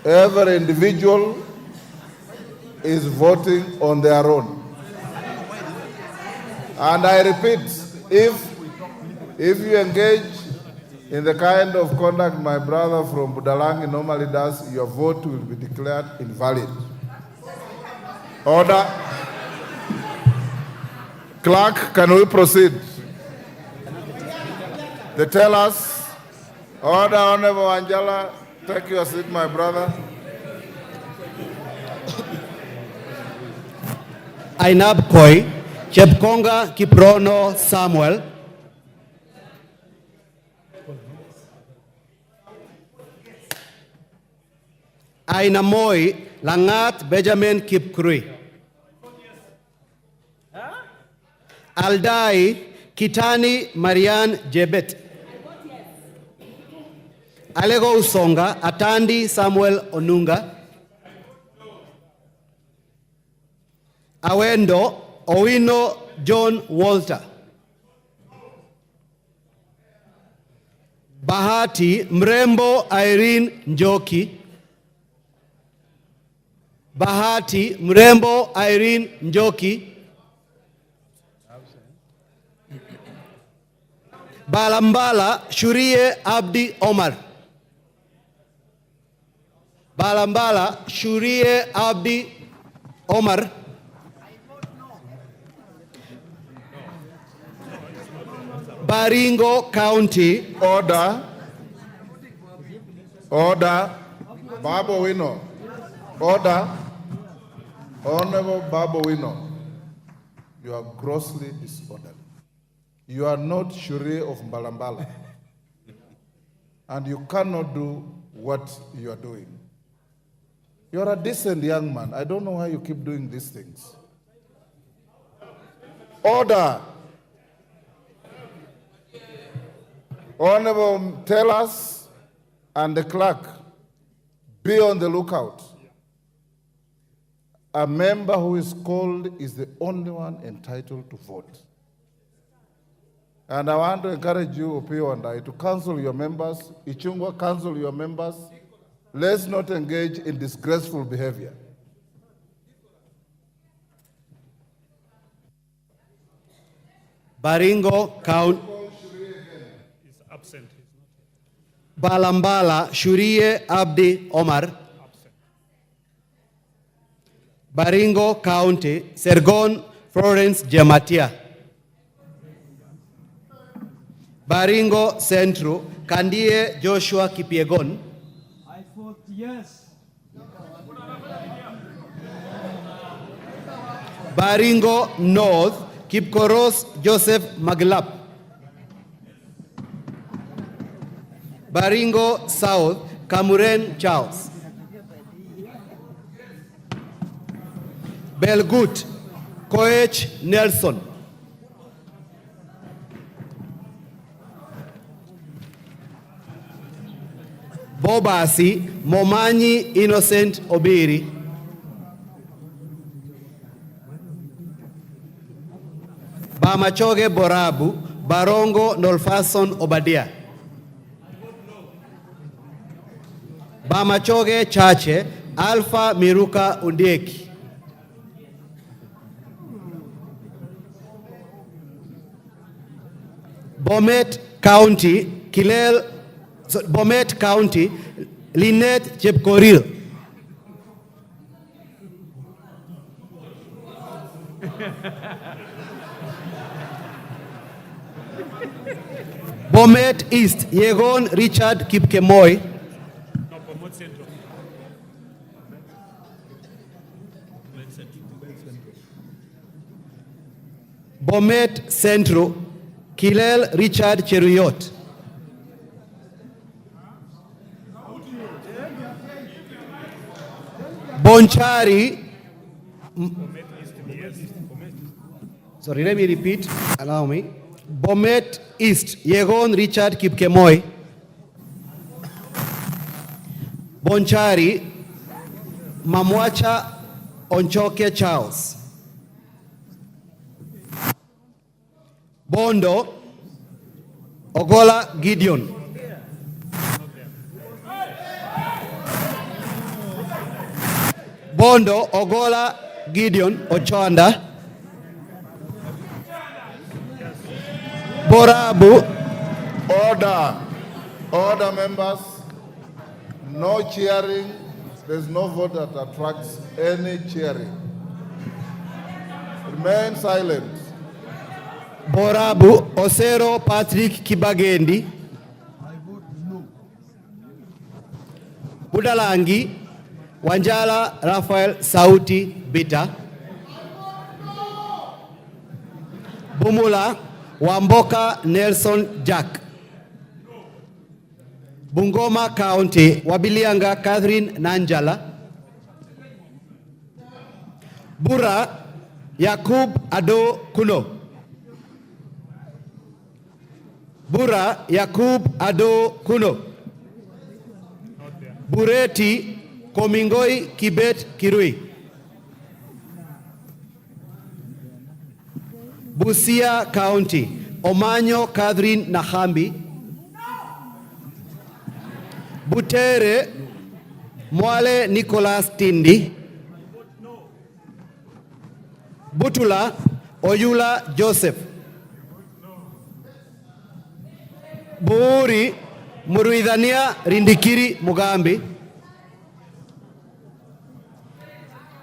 Every individual is voting on their own. And I repeat, if you engage in the kind of conduct my brother from Budalangi normally does, your vote will be declared invalid. Order. Clerk, can we proceed? The tellers. Order, Honorable Angela. Take your seat, my brother. Ainab Koi, Chepkonga Kiprono Samuel, Ainamoi Langat Benjamin Kipkrui, Aldai Kitani Marian Jebet, Alego Usonga Atandi Samuel Onunga, Awendo Owino John Walter, Bahati Mrembo Irene Njoki. Bahati Mrembo Irene Njoki. Balambala Shurie Abdi Omar. Balambala Shurie Abdi Omar. Baringo County. Order. Order. Babu Wino. Order. Honorable Babu Wino, you are grossly disorderly. You are not Shurie of Mbalambala. And you cannot do what you are doing. You are a decent young man. I don't know why you keep doing these things. Order. Honorable tellers and the clerk, be on the lookout. A member who is called is the only one entitled to vote. And I want to encourage you, Opio and I, to counsel your members. Ichungwa, counsel your members. Let's not engage in disgraceful behavior. Baringo County. Is absent. Balambala Shurie Abdi Omar. Baringo County, Sergon Florence Jematia. Baringo Central, Kandie Joshua Kipiegon. I vote yes. Baringo North, Kipkoros Joseph Maglap. Baringo South, Kamuren Charles. Belgut, Koech Nelson. Bobasi, Momanyi Innocent Obiri. Bamachoge Borabu, Barongo Nolfason Obadia. Bamachoge Chache, Alpha Miruka Undeki. Bomet County, Bomet County, Lynette Chepkoril. Bomet East, Yegon Richard Kipkemoy. Bomet Central, Kilel Richard Cheruyot. Bonchari. Sorry, let me repeat. Allow me. Bomet East, Yegon Richard Kipkemoy. Bonchari, Mamwacha Onchoke Charles. Bondo, Ogola Gideon. Bondo, Ogola Gideon Ochanda. Borabu. Order. Order, members. No cheering. There's no vote that attracts any cheering. Remain silent. Borabu Osero Patrick Kibagendi. I vote no. Budalangi Wanjala Rafael Sauti Bita. Bumula Wamboka Nelson Jack. Bungoma County Wabilianga Catherine Nanjala. Bura Yakub Ado Kuno. Bura Yakub Ado Kuno. Bureti Komingoi Kibet Kirui. Busia County Omanyo Catherine Nahambi. Butere Mwale Nicholas Tindi. Butula Oyula Joseph. Buuri Muruidhania Rindikiri Mugambi.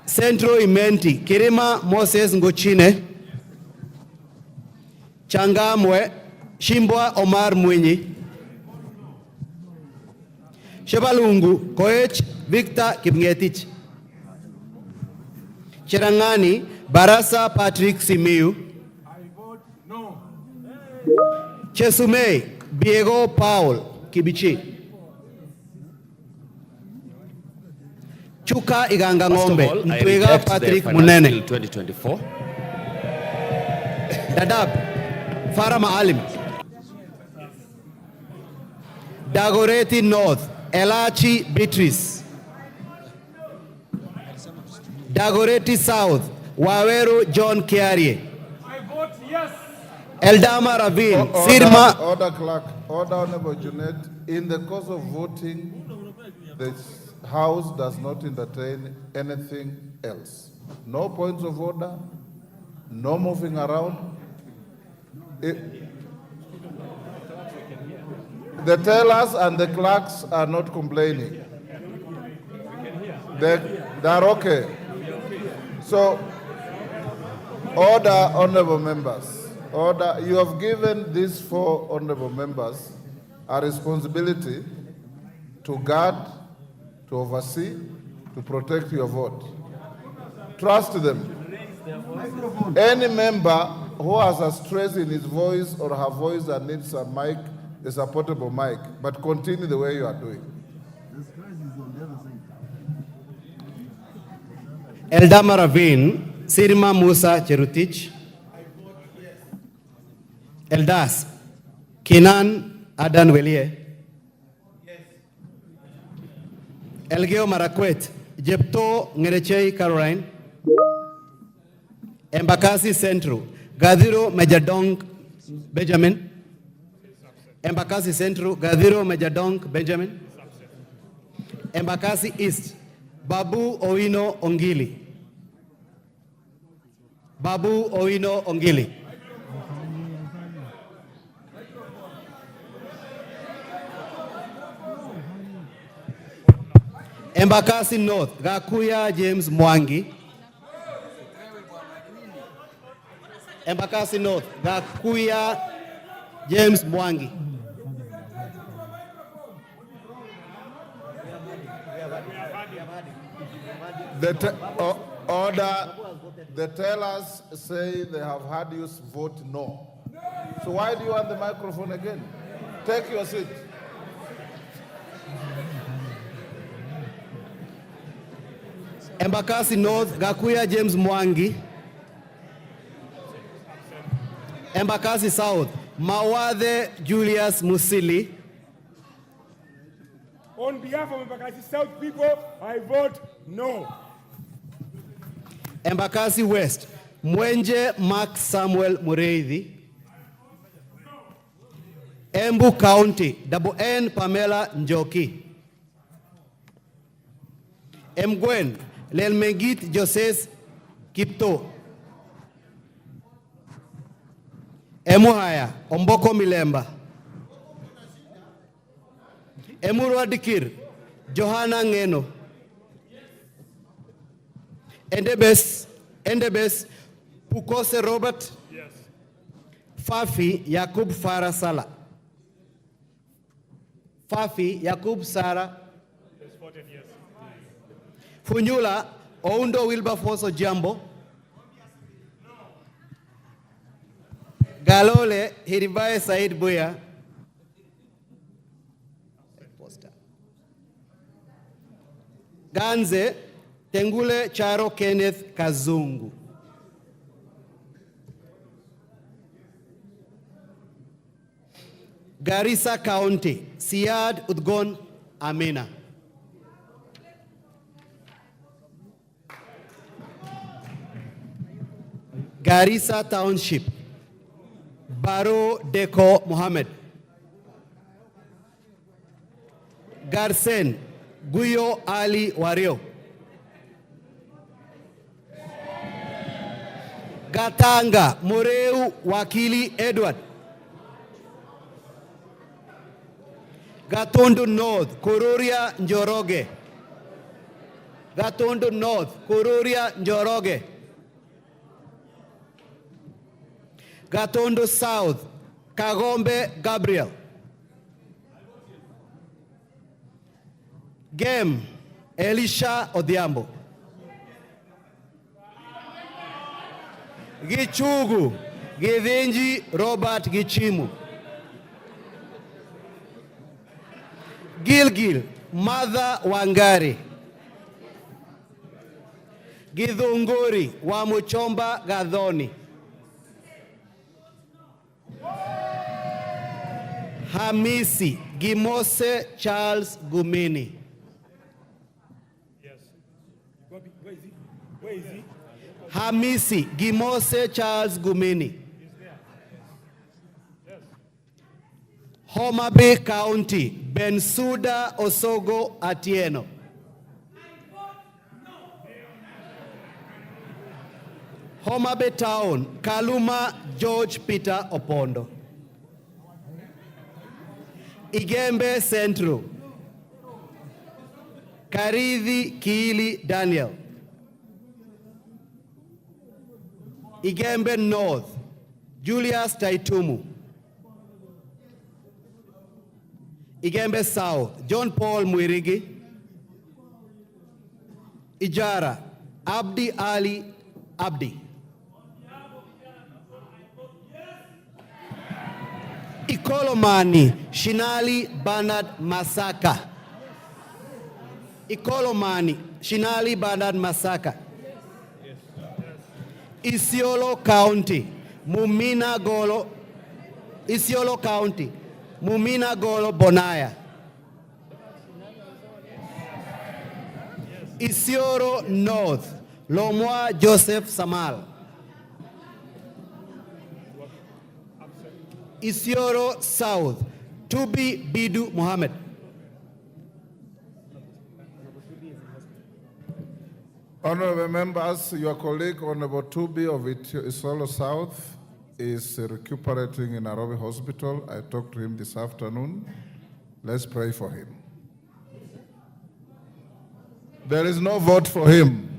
Centro Imenti Kirima Moses Ngochine. Changamwe Shimbwa Omar Mwinyi. Shebalungu Koech Victor Kipngetich. Cherangani Barasa Patrick Simiu. Chesumei Diego Paul Kibichi. Chuka Iganga Ngombe Ntwiga Patrick Munene. 2024. Dadab Farah Maalim. Dagoretti North Elachi Beatrice. Dagoretti South Waweru John Kiarie. I vote yes. Eldama Ravine Order, Sirma. Order, clerk. Order, Honorable Junet. In the course of voting, the House does not entertain anything else. No points of order, no moving around. The tellers and the clerks are not complaining. They are okay. So, order, honorable members. Order. You have given these 4 honorable members a responsibility to guard, to oversee, to protect your vote. Trust them. Any member who has a stress in his voice or her voice that needs a mic, is a portable mic, but continue the way you are doing. Eldama Ravine Sirma Musa Cherutich. Eldas Kinan Adan Welie. Elgeo Marakwet Jepto Ngerechei Caroline. Embakasi Central Gadiro Majadong Benjamin. Embakasi Central Gadiro Majadong Benjamin. Embakasi East Babu Owino Ongili. Babu Owino Ongili. Embakasi North Gakuya James Mwangi. Embakasi North Gakuya James Mwangi. Order. The tellers say they have had you vote no. So why do you want the microphone again? Take your seat. Embakasi North Gakuya James Mwangi. Embakasi South Mawathe Julius Musili. On behalf of Embakasi South people, I vote no. Embakasi West Mwenje Mark Samuel Mureithi. Embu County Double N Pamela Njoki. Mgwen Lelmegit Joses Kipto. Emuhaya Omboko Milemba. Emurwa Dikir Johanna Ngeno. Endebes Pukose Robert. Yes. Fafi Yakub Farah Sala. Fafi Yakub Sara. Yes, voted yes. Funyula Oundo Wilberforce Jambo. Galole Hiribaye Said Buya. Ganze Tengule Charo Kenneth Kazungu. Garissa County Siad Udgon Amina. Garissa Township Baro Deko Mohammed. Garsen Guyo Ali Wario. Gatanga Moreu Wakili Edward. Gatundu North Kururia Njoroge. Gatundu North Kururia Njoroge. Gatundu South Kagombe Gabriel. Gem Elisha Odhiambo. Gichugu Githinji Robert Gichimu. Gilgil Martha Wangari. Githunguri wa Muchomba Gadhoni. Hamisi Gimose Charles Gumini. Where is he? Hamisi Gimose Charles Gumini. Homa Bay County Bensuda Osogo Atieno. Homa Bay Town Kaluma George Peter Opondo. Igembe Central Karithi Kiili Daniel. Igembe North Julius Taitumu. Igembe South John Paul Mwirigi. Ijara Abdi Ali Abdi. Ikolomani Shinali Bernard Masaka. Ikolomani Shinali Bernard Masaka. Isiolo County Mumina Golo. Isiolo County Mumina Golo Bonaya. Isiolo North Lomwa Joseph Samal. Isiolo South Tubi Bidu Mohammed. Honorable members, your colleague Honorable Tubi of Isiolo South is recuperating in Nairobi Hospital. I talked to him this afternoon. Let's pray for him. There is no vote for him.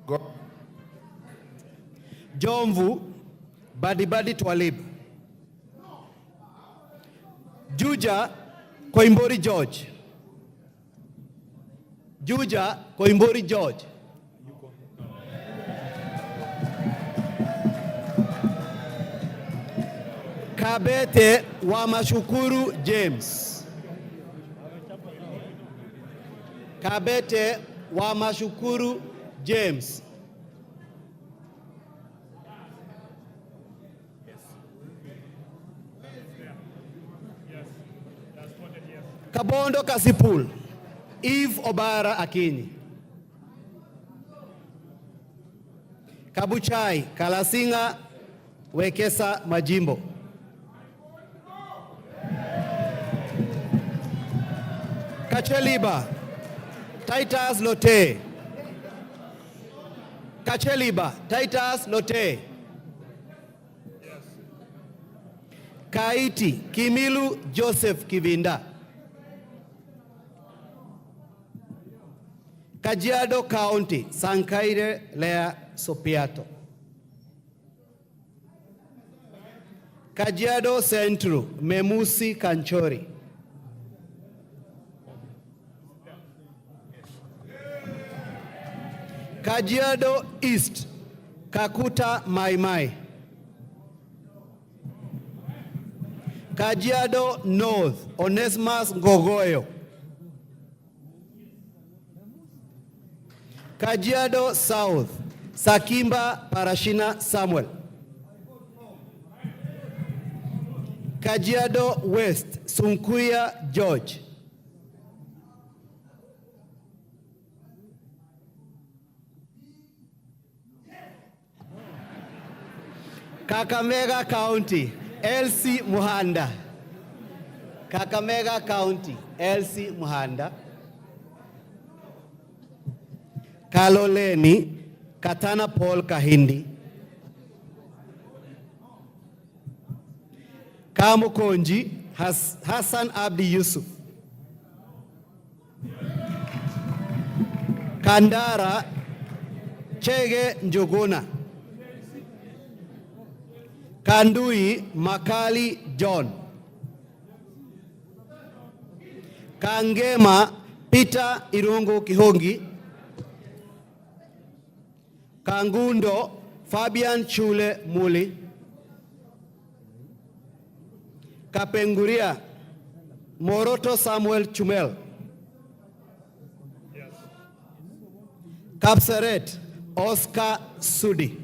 Go. Jomvu Badibadi Twalib. Juja Koimbori George. Juja Koimbori George. Kabete Wamashukuru James. Kabete Wamashukuru James. Kabondo Kasipul, Eve Obara Akinyi. Kabuchai, Kalasinga, Wekesa Majimbo. Kacheliba, Titus Lote. Kacheliba, Titus Lote. Kaiti, Kimilu Joseph Kivinda. Kajiado County, Sankaire Lea Sopiato. Kajiado Central, Memusi Kanchori. Kajiado East, Kakuta Maimai. Kajiado North, Onesmus Ngogoyo. Kajiado South, Sakimba Parashina Samuel. Kajiado West, Sunkuya George. Kakamega County, Elsie Muhanda. Kakamega County, Elsie Muhanda. Kaloleni, Katana Paul Kahindi. Kamukonji, Hassan Abdi Yusuf. Kandara, Chege Njuguna. Kandui, Makali John. Kangema, Peter Irungu Kihongi. Kangundo, Fabian Chule Muli. Kapenguria, Moroto Samuel Chumel. Yes. Kapsaret, Oscar Sudi.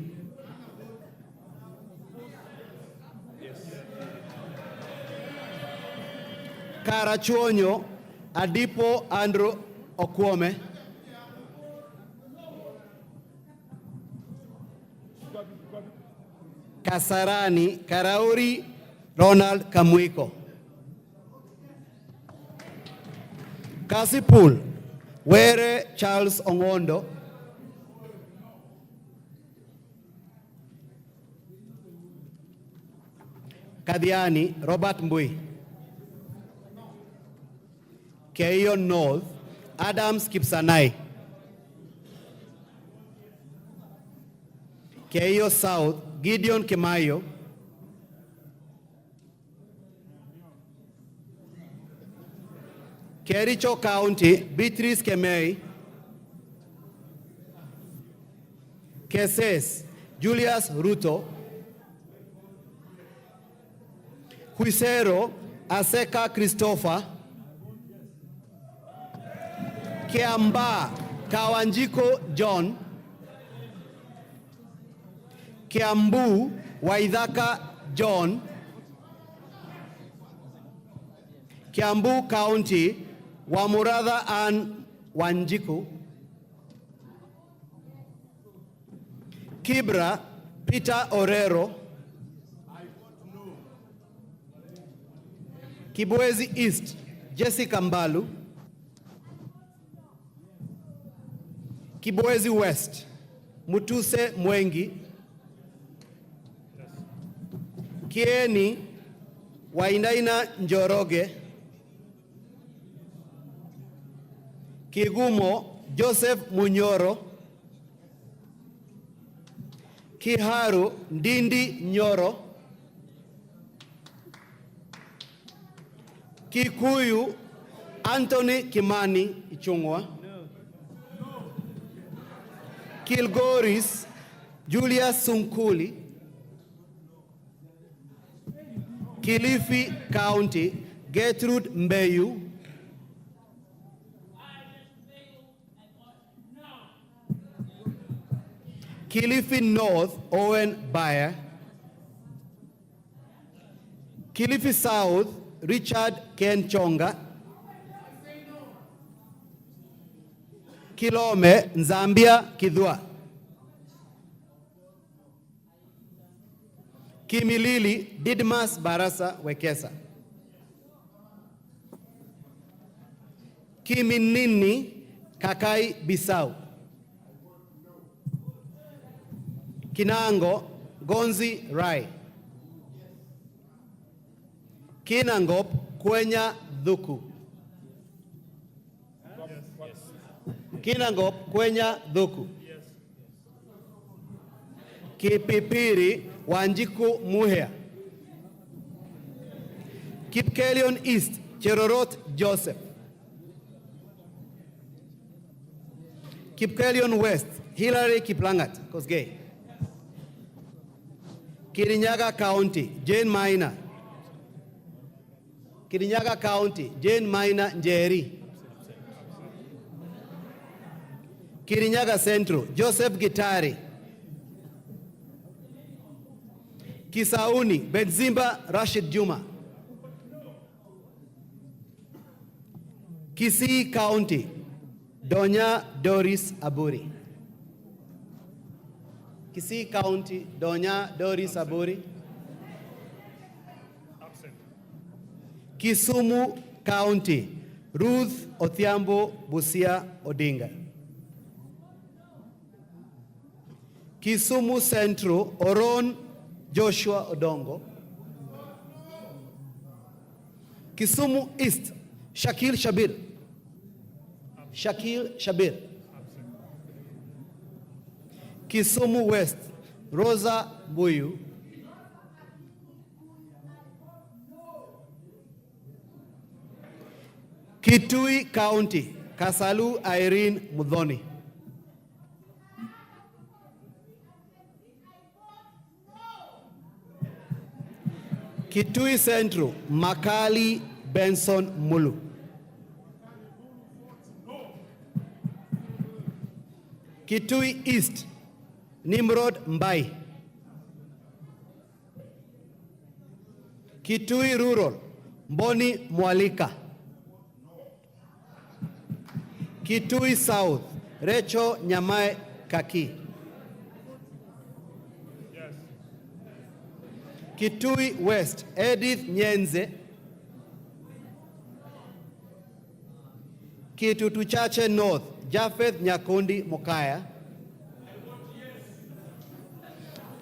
Yes. Karachuonyo, Adipo Andrew Okwome. Kasarani, Karauri, Ronald Kamuiko. Kasipul, Were Charles Ongondo. Kadiani, Robert Mbui. Keio North, Adams Kipsanai. Keio South, Gideon Kemayo. Kericho County, Beatrice Kemei. Keses, Julius Ruto. Huisero, Aseka Christopher. Kiamba, Kawanjiko John. Kiambu, Waidhaka John. Kiambu County, Wamuratha Ann Wanjiku. Kibra, Peter Orero. Kibwezi East, Jessica Mbalu. Kibwezi West, Mutuse Mwengi. Kieni, Wainaina Njoroge. Kigumo, Joseph Munyoro. Kiharu, Ndindi Nyoro. Kikuyu, Anthony Kimani Ichungwa. Kilgoris, Julius Sunkuli. Kilifi County, Gertrude Mbeyu. Kilifi North, Owen Bayer. Kilifi South, Richard Ken Chonga. Kilome, Nzambia Kidwa. Kimilili, Didmas Barasa Wekesa. Kiminini, Kakai Bisau. Kinango, Gonzi Rai. Kinangop, Kwenya Dhuku. Kinangop, Kwenya Dhuku. Kipipiri, Wanjiku Muhea. Kipkelion East, Cherorot Joseph. Kipkelion West, Hillary Kiplangat, Kosgei. Kirinyaga County, Jane Maina. Kirinyaga County, Jane Maina Njeri. Kirinyaga Central, Joseph Gitari. Kisauni, Benzimba Rashid Juma. Kisii County, Donya Doris Aburi. Kisii County, Donya Doris Aburi. Kisumu County, Ruth Othiambo Busia Odinga. Kisumu Central, Oron Joshua Odongo. Kisumu East, Shakil Shabir. Shakil Shabir. Kisumu West, Rosa Buyu. Kitui County, Kasalu Irene Mudhoni. Kitui Central, Makali Benson Mulu. Kitui East, Nimrod Mbai. Kitui Rural, Mboni Mwalika. Kitui South, Recho Nyamae Kaki. Kitui West, Edith Nyenze. Kitutu Chache North, Japheth Nyakundi Mokaya.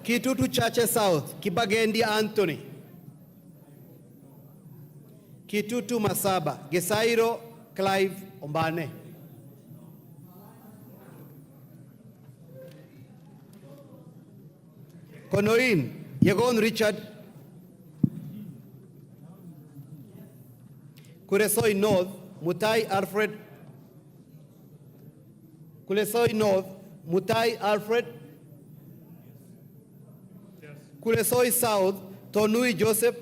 Kitutu Chache South, Kibagendi Anthony. Kitutu Masaba, Gesairo Clive Ombane. Konoin, Yegon Richard. Kuresoi North, Mutai Alfred. Kuresoi North, Mutai Alfred. Kuresoi South, Tonui Joseph.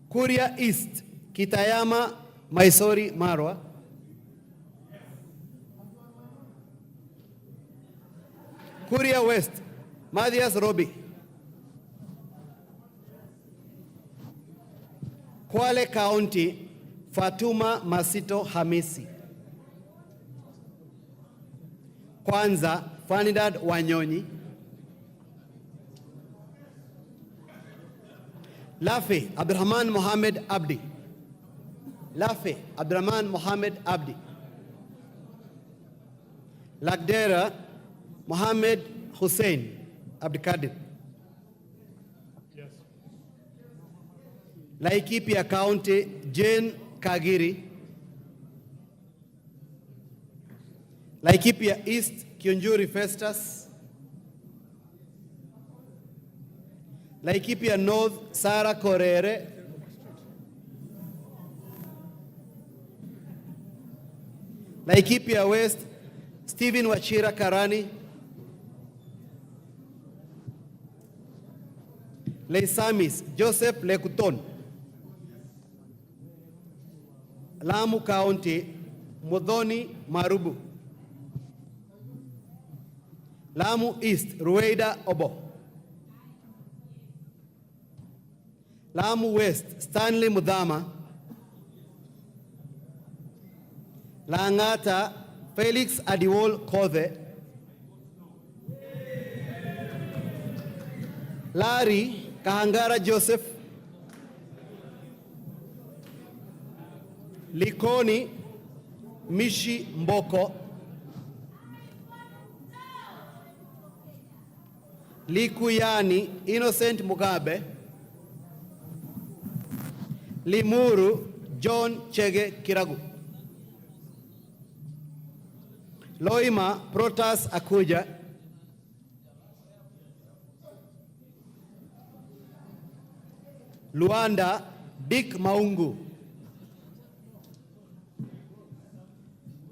Kuria East, Kitayama Maisori Marwa. Kuria West, Mathias Robi. Kwale County, Fatuma Masito Hamisi. Kwanza, Fanidad Wanyonyi. Lafe, Abdurrahman Mohamed Abdi. Lafe, Abdurrahman Mohamed Abdi. Lagdera, Mohamed Hussein Abdikadir. Yes. Laikipia County, Jane Kagiri. Laikipia East, Kionjuri Festus. Laikipia North, Sarah Korere. Laikipia West, Stephen Wachira Karani. Leisamis, Joseph Lekuton. Lamu County, Mudhoni Marubu. Lamu East, Rueda Obo. Lamu West, Stanley Mudhama. Langata, Felix Adiwol Kothe. Lari, Kahangara Joseph. Likoni, Mishi Mboko. Likuyani, Innocent Mugabe. Limuru, John Chege Kiragu. Loima, Protas Akuja. Luanda, Dick Maungu.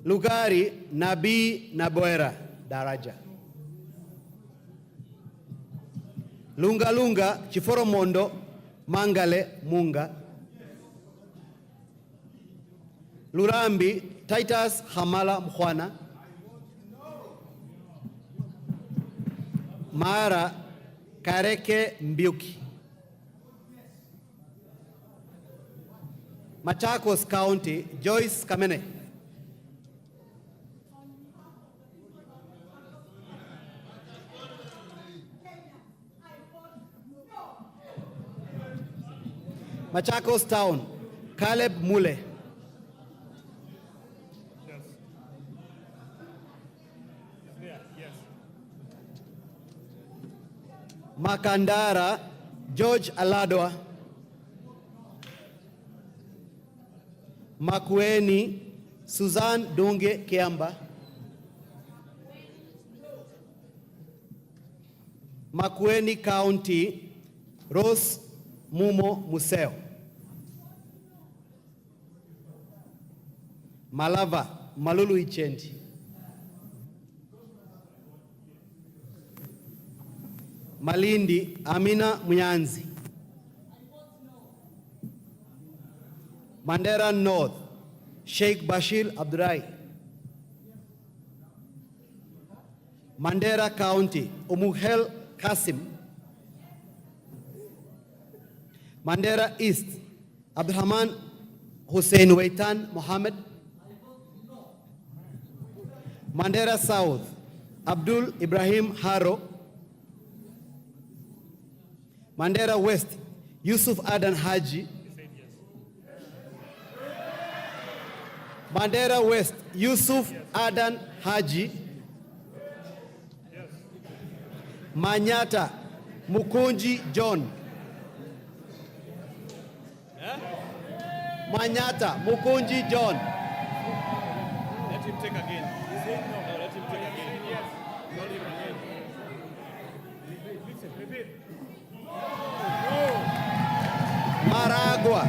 Lugari, Nabi Naboera Daraja. Lunga Lunga, Chiforomondo, Mangale Munga. Lurambi, Titus Hamala Mkhwana. Mara, Kareke Mbiuki. Machakos County, Joyce Kamene. Machakos Town, Caleb Mule. Makandara, George Aladwa. Makueni, Suzanne Dunge Kiamba. Makueni County, Rose Mumo Museo. Malava, Malulu Ichendi. Malindi, Amina Munyanzi. Mandera North, Sheikh Bashir Abdurai. Mandera County, Umuhel Kasim. Mandera East, Abdurrahman Hussein Waitan Mohammed. Mandera South, Abdul Ibrahim Haro. Mandera West, Yusuf Adan Haji. Mandera West, Yusuf Adan Haji. Manyata, Mukunji John. Manyata, Mukunji John. Let him take again. No, let him take again. Yes. Maragua.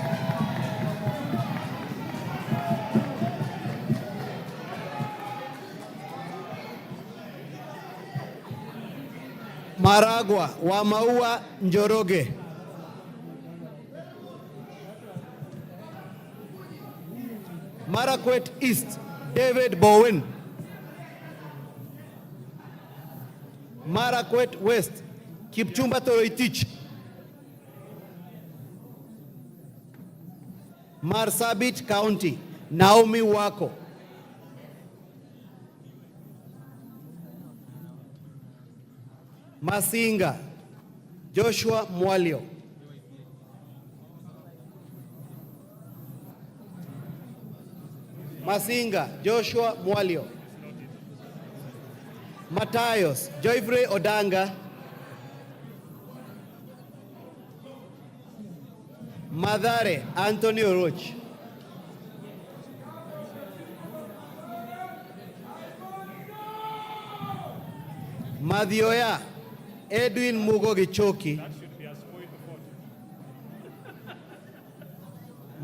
Maragua, Wamaua Njoroge. Marakwet East, David Bowen. Marakwet West, Kipchumba Toroitich. Marsabit County, Naomi Wako. Masinga, Joshua Mwalio. Masinga, Joshua Mwalio. Matayos, Joyfrey Odanga. Madare, Antonio Roach. Madioya, Edwin Mugo Gichoki.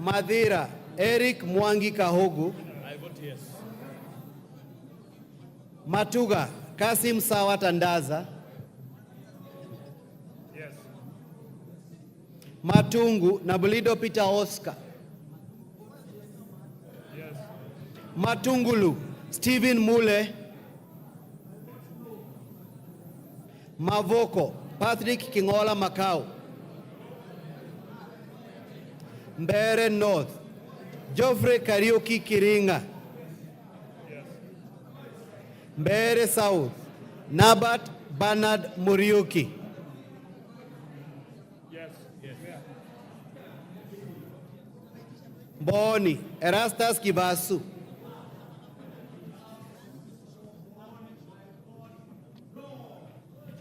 Madira, Eric Mwangi Kahogu. I vote yes. Matuga, Kasim Sawa Tandaza. Yes. Matungu, Nabulido Peter Oscar. Yes. Matungulu, Stephen Mule. Mavoko, Patrick Kingola Macau. Mbere North, Geoffrey Kariuki Kiringa. Yes. Mbere South, Nabat Bernard Muriuki. Yes. Yes. Boni, Erastus Kibasu.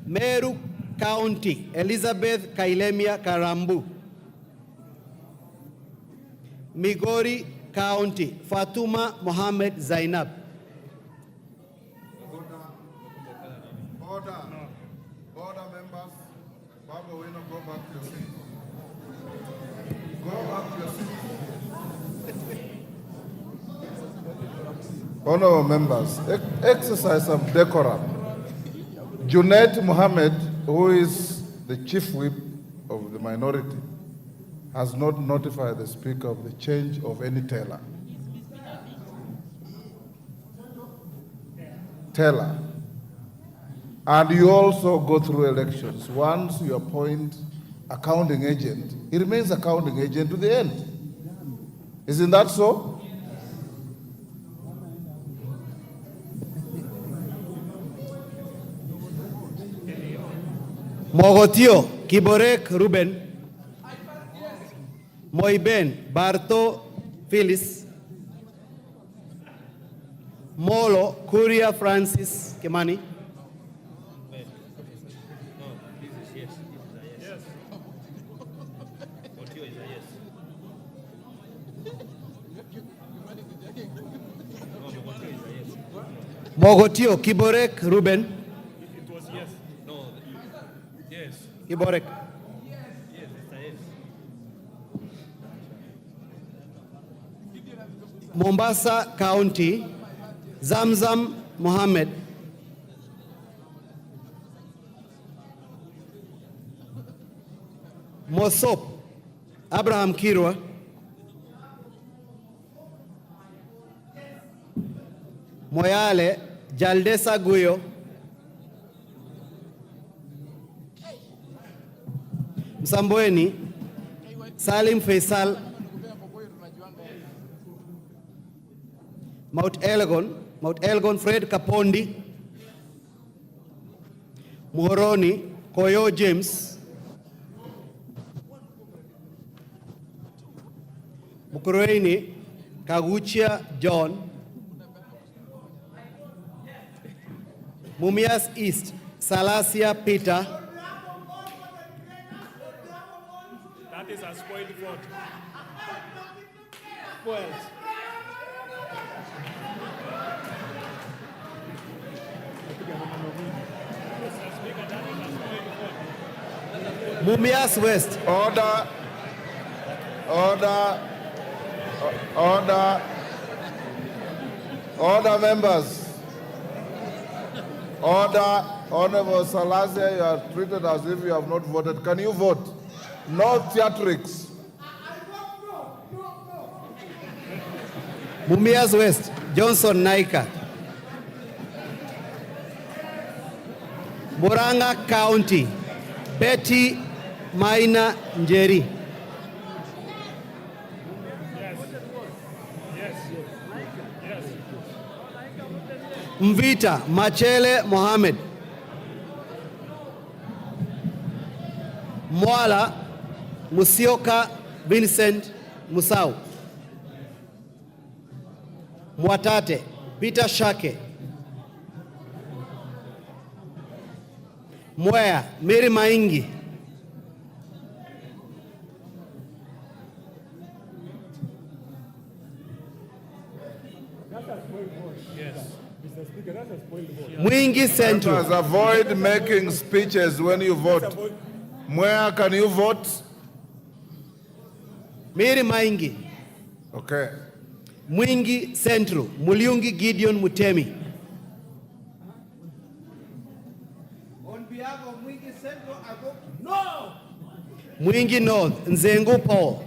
Meru County, Elizabeth Kailemia Karambu. Migori County, Fatuma Mohammed Zainab. Order. Order, members. Baba, we not go back to your seat. Go back to your seat. Honorable members, exercise some decorum. Junaid Mohammed, who is the chief whip of the minority, has not notified the Speaker of the change of any teller. Teller. And you also go through elections. Once you appoint accounting agent, he remains accounting agent to the end. Isn't that so? Mogotio, Kiborek Ruben. Moiben Barto Phyllis, Molo Kuria Francis Kimani, Mogotio Kiborek Ruben. It was yes. No. Yes. Kiborek. Yes, Mr. Yes. Mombasa County, Zamzam Mohammed. Mosop Abraham Kirwa. Moyale Jaldesa Guyo. Msambweni Salim Faisal. Mount Elgon Fred Kapondi. Muhoroni Koyo James. Mukurweini Kaguchia John. Mumias East Salasia Peter. That is a spoiled vote. Spoiled. Mumias West. Order. Order. Order. Order, members. Order. Honorable Salasia, you are treated as if you have not voted. Can you vote? No theatrics. Mumias West, Johnson Naika. Murang'a County, Betty Maina Njeri. Mvita Machele Mohammed. Mwala Musioka Vincent Musau. Mwatate Peter Shake. Mwea Mary Maingi. Mwingi Central. Members, avoid making speeches when you vote. Where can you vote? Mary Maingi. Okay. Mwingi Central, Muliungi Gideon Mutemi. On behalf of Mwingi Central, I vote no. Mwingi North, Nzengu Paul.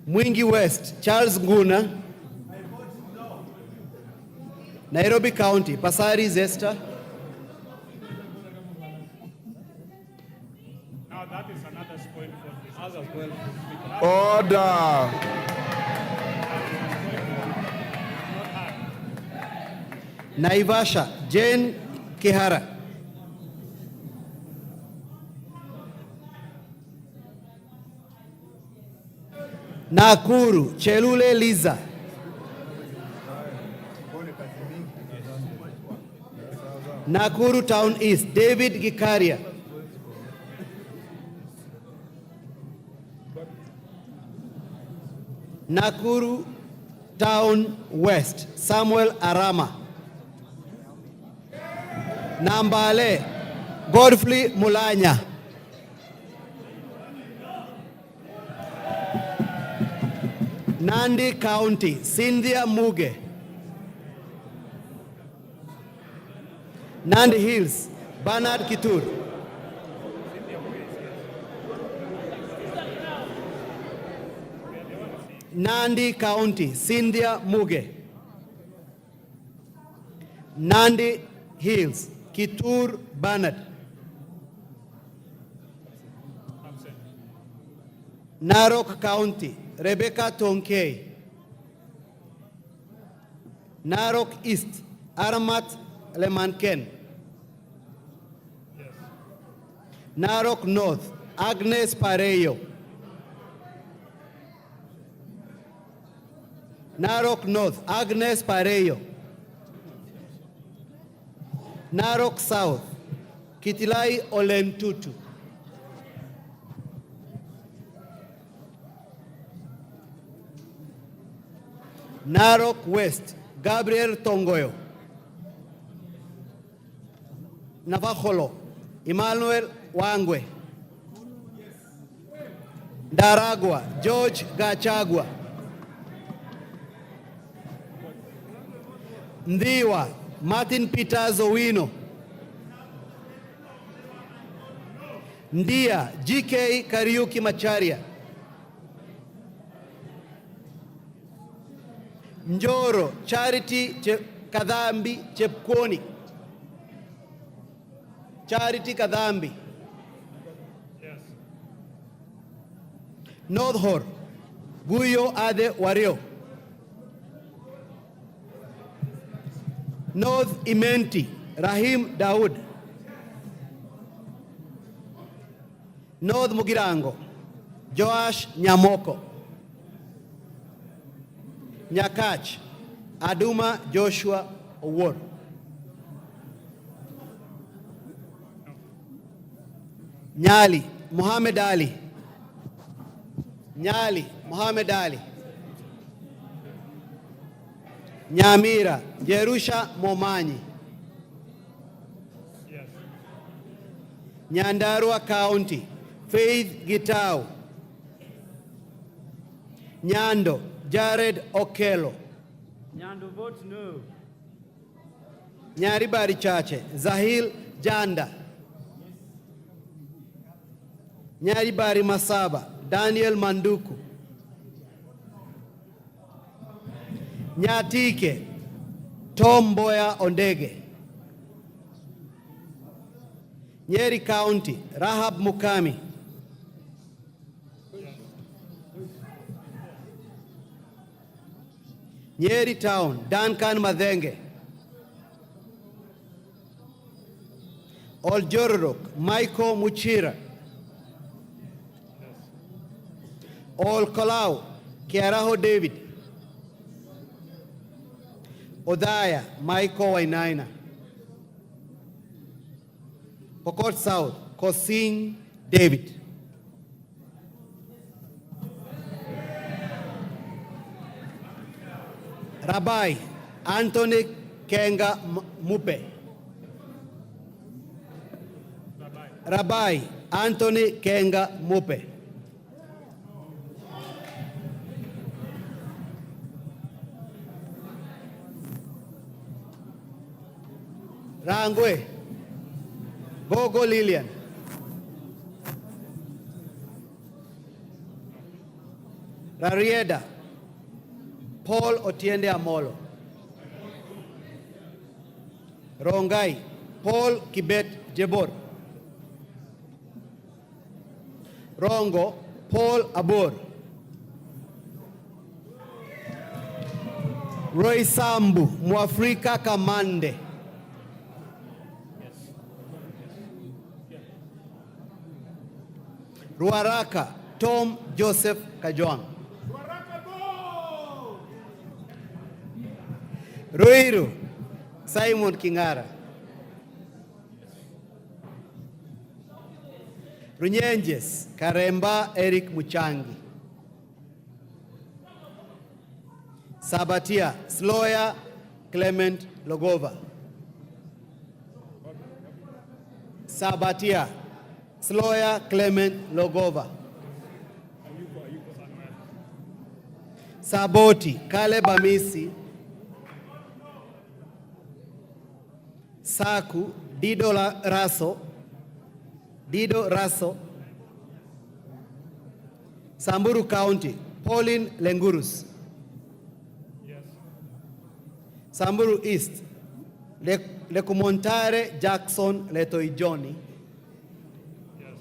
Mwingi West, Charles Nguna. Nairobi County, Pasari Zesta. Now that is another spoiled vote. Order. Naivasha, Jane Kihara. Nakuru, Chelule Liza. Nakuru Town East, David Gikaria. Nakuru Town West, Samuel Arama. Nambale, Godfrey Mulanya. Nandi County, Cynthia Muge. Nandi Hills, Bernard Kitur. Nandi County, Cynthia Muge. Nandi Hills, Kitur Bernard. Narok County, Rebecca Tonkei. Narok East, Aramat Lemanken. Narok North, Agnes Pareyo. Narok North, Agnes Pareyo. Narok South, Kitilai Olentutu. Narok West, Gabriel Tongoyo. Navakholo, Emmanuel Wangwe. Daragwa, George Gachagua. Ndiwa, Martin Peters Owino. Ndia, GK Kariuki Macharia. Njoro, Charity Kadhambi Chepkwoni. Charity Kadhambi. Yes. North Hor, Guyo Ade Wario. North Imenti, Rahim Daud. North Mugirango, Joash Nyamoko. Nyakach, Aduma Joshua Owor. Nyali, Muhammad Ali. Nyali, Muhammad Ali. Nyamira, Jerusha Momanyi. Yes. Nyandarua County, Faith Gitau. Nyando, Jared Okelo. Nyando vote no. Nyaribari Chache, Zahil Janda. Nyaribari Masaba, Daniel Manduku. Nyatike, Tom Boya Ondege. Nyeri County, Rahab Mukami. Nyeri Town, Duncan Madenge. Oljororok, Michael Muchira. Ol Kalau, Kiaraho David. Odaya, Michael Wainaina. Pokot South, Kosing David. Rabbi, Anthony Kenga Mupe. Rabbi, Anthony Kenga Mupe. Rangwe, Gogo Lilian. Rarieda, Paul Otiende Amolo. Rongai, Paul Kibet Jebor. Rongo, Paul Abor. Roy Sambu, Mwafrika Kamande. Ruaraka, Tom Joseph Kajwang. Ruiru, Simon Kingara. Runyenjes, Karemba Eric Muchangi. Sabatia, Sloya Clement Logova. Sabatia, Sloya Clement Logova. Saboti, Caleb Amisi. Saku, Dido Raso. Samburu County, Pauline Lengurus. Yes. Samburu East, Lekumontare Jackson Letoijoni. Yes.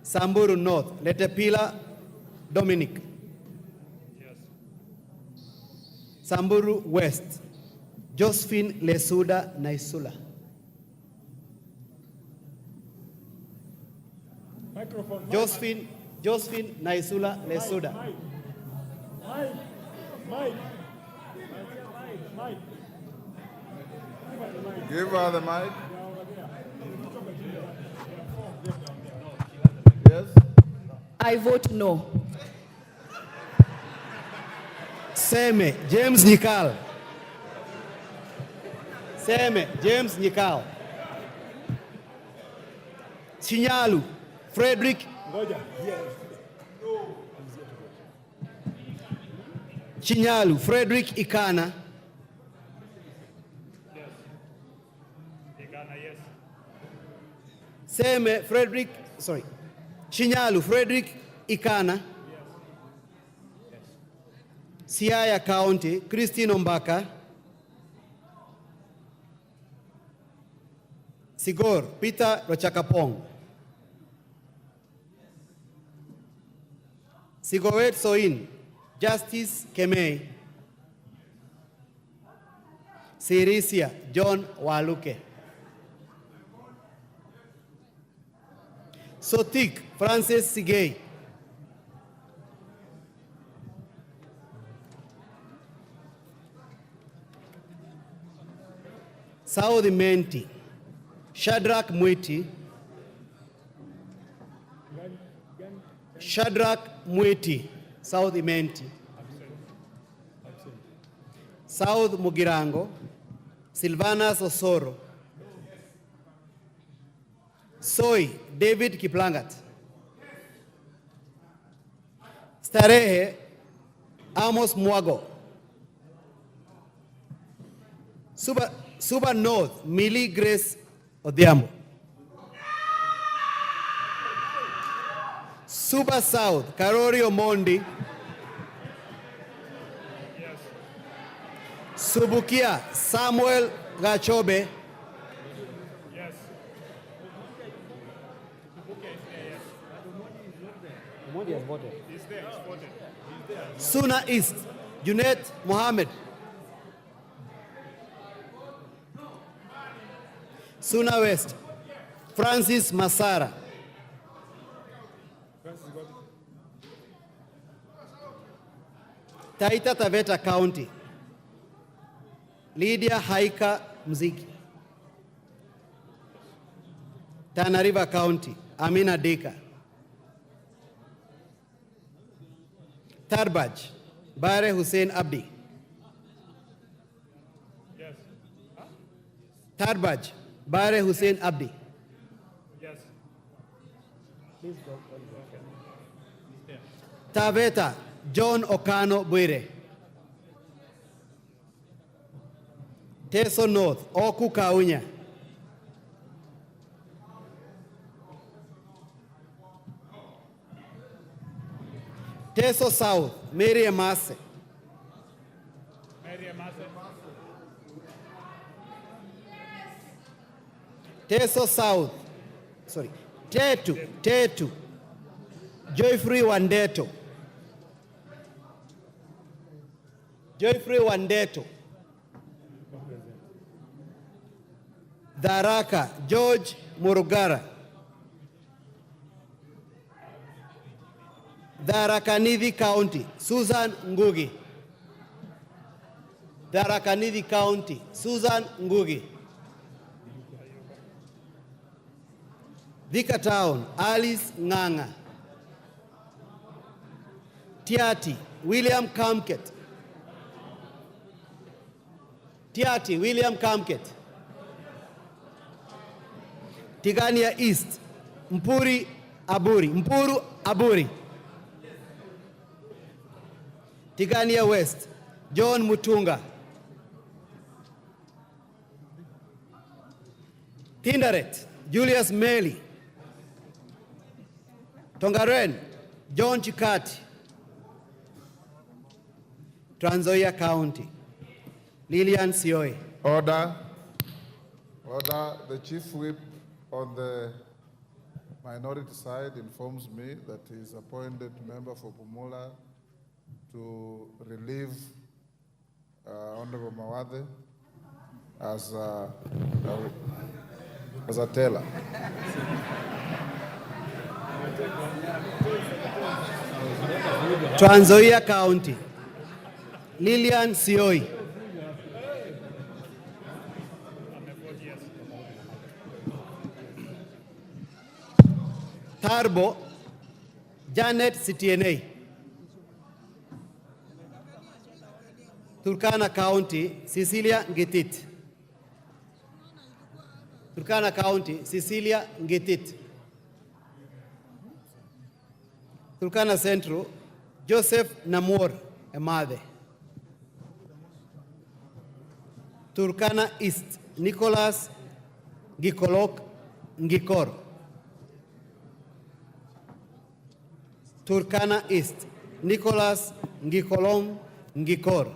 Samburu North, Letepila Dominic. Yes. Samburu West, Josephine Lesuda Naisula. Josephine Naisula Lesuda. Give her the mic. Yes? I vote no. Seme James Nyikal. Seme James Nyikal. Chinyalu Frederick. Chinyalu Frederick Ikana. Seme Frederick, sorry. Chinyalu Frederick Ikana. Siaya County, Christine Ombaka. Sigor, Peter Rochakapong. Sigowet Soin, Justice Kemei. Sirisia, John Waluke. Sotik, Francis Sigei. Saudi Menti, Shadrach Mwiti. Shadrach Mwiti, Saudi Menti. South Mugirango, Silvana Sosoro. Soy, David Kiplangat. Starehe, Amos Mwago. Suba North, Millie Grace Odhiambo. Suba South, Karori Omondi. Subukia, Samuel Gachobe. Suna East, Junet Mohammed. Suna West, Francis Masara. Taita Taveta County, Lydia Haika Mziki. Tana River County, Amina Deka. Tarbaj, Bare Hussein Abdi. Yes. Huh? Tarbaj, Bare Hussein Abdi. Yes. Please go. Taveta, John Okano Bwire. Teso North, Oku Kaunya. Teso South, Mary Amase. Mary Amase. Teso South, sorry, Tetu, Joyfrey Wandeto. Joyfrey Wandeto. Dharaka, George Murugara. Tharaka-Nithi County, Susan Ngugi. Tharaka-Nithi County, Susan Ngugi. Thika Town, Alice Nganga. Tiati, William Kamket. Tiati, William Kamket. Tigania East, Mpuru Aburi. Tigania West, John Mutunga. Tinderet, Julius Meli. Tongaren, John Chikati. Trans Nzoia County, Lillian Sioe. Order. The chief whip on the minority side informs me that he is appointed member for Pumula to relieve Honorable Mawathe as a teller. Trans Nzoia County, Lilian Sioi. Tarbo, Janet Citienei. Turkana County, Cecilia Ngetit. Turkana County, Cecilia Ngetit. Turkana Central, Joseph Namor Emade. Turkana East, Nicholas Gikolok Ngikor. Turkana East, Nicholas Ngikolong Ngikor.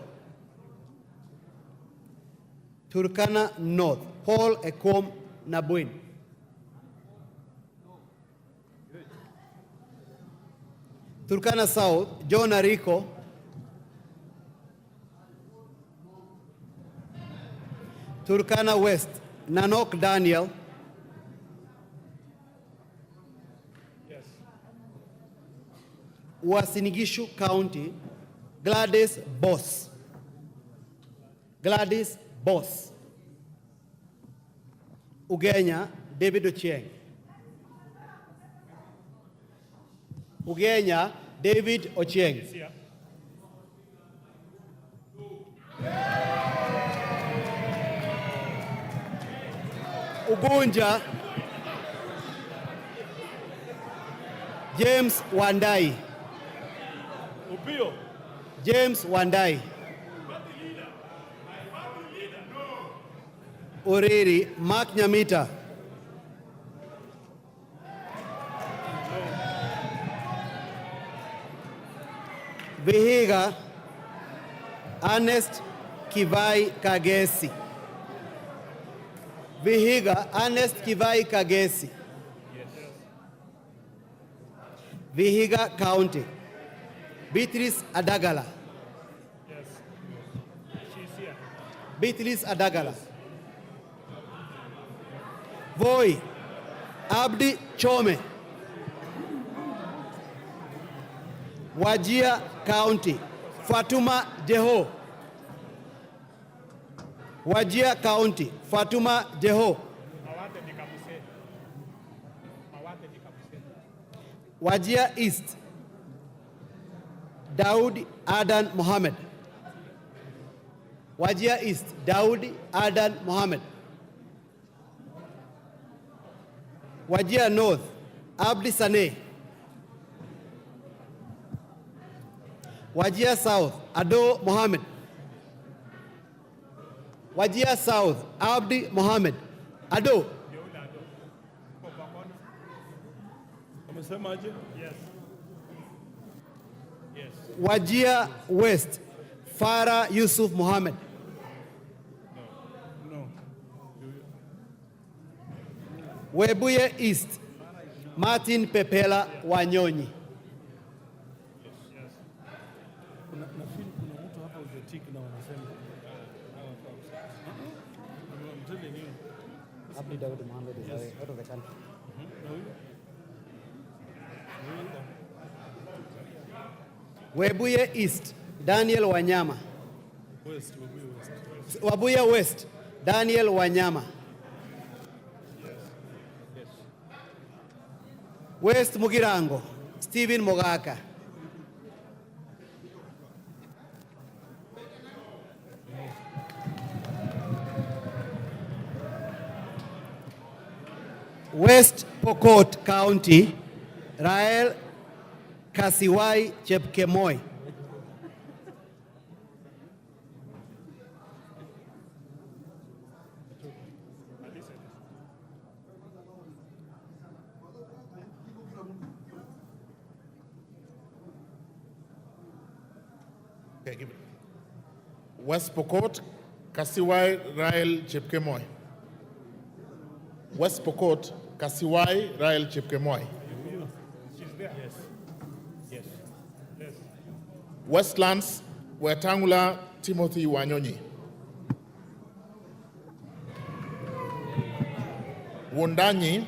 Turkana North, Paul Ekom Nabuin. Turkana South, John Ariko. Turkana West, Nanok Daniel. Wasinigishu County, Gladys Boss. Gladys Boss. Ugenya, David Ochieng. Ugenya, David Ochieng. Ugunja, James Wandai. James Wandai. Oriri, Mark Nyamita. Vihiga, Ernest Kivai Kagesi. Vihiga, Ernest Kivai Kagesi. Vihiga County, Beatrice Adagala. Yes. She's here. Beatrice Adagala. Voi, Abdi Chome. Wajir County, Fatuma Deho. Wajir County, Fatuma Deho. Wajir East, Daud Adan Mohammed. Wajir East, Daud Adan Mohammed. Wajir North, Abdi Saneh. Wajir South, Ado Mohammed. Wajir South, Abdi Mohammed. Ado. Yes. Yes. Wajir West, Farah Yusuf Mohammed. No. Webuye East, Martin Pepela Wanyonyi. Abdi Daud Mohammed is out of the country. Webuye East, Daniel Wanyama. Webuye West, Daniel Wanyama. West Mugirango, Stephen Mogaka. West Pokot County, Rael Kasiwai Chepkemoi. Okay, give it. West Pokot, Kasiwai Rael Chepkemoi. West Pokot, Kasiwai Rael Chepkemoi. She's there. Yes. Yes. Yes. Westlands, Wetangula Timothy Wanyonyi. Wundanyi,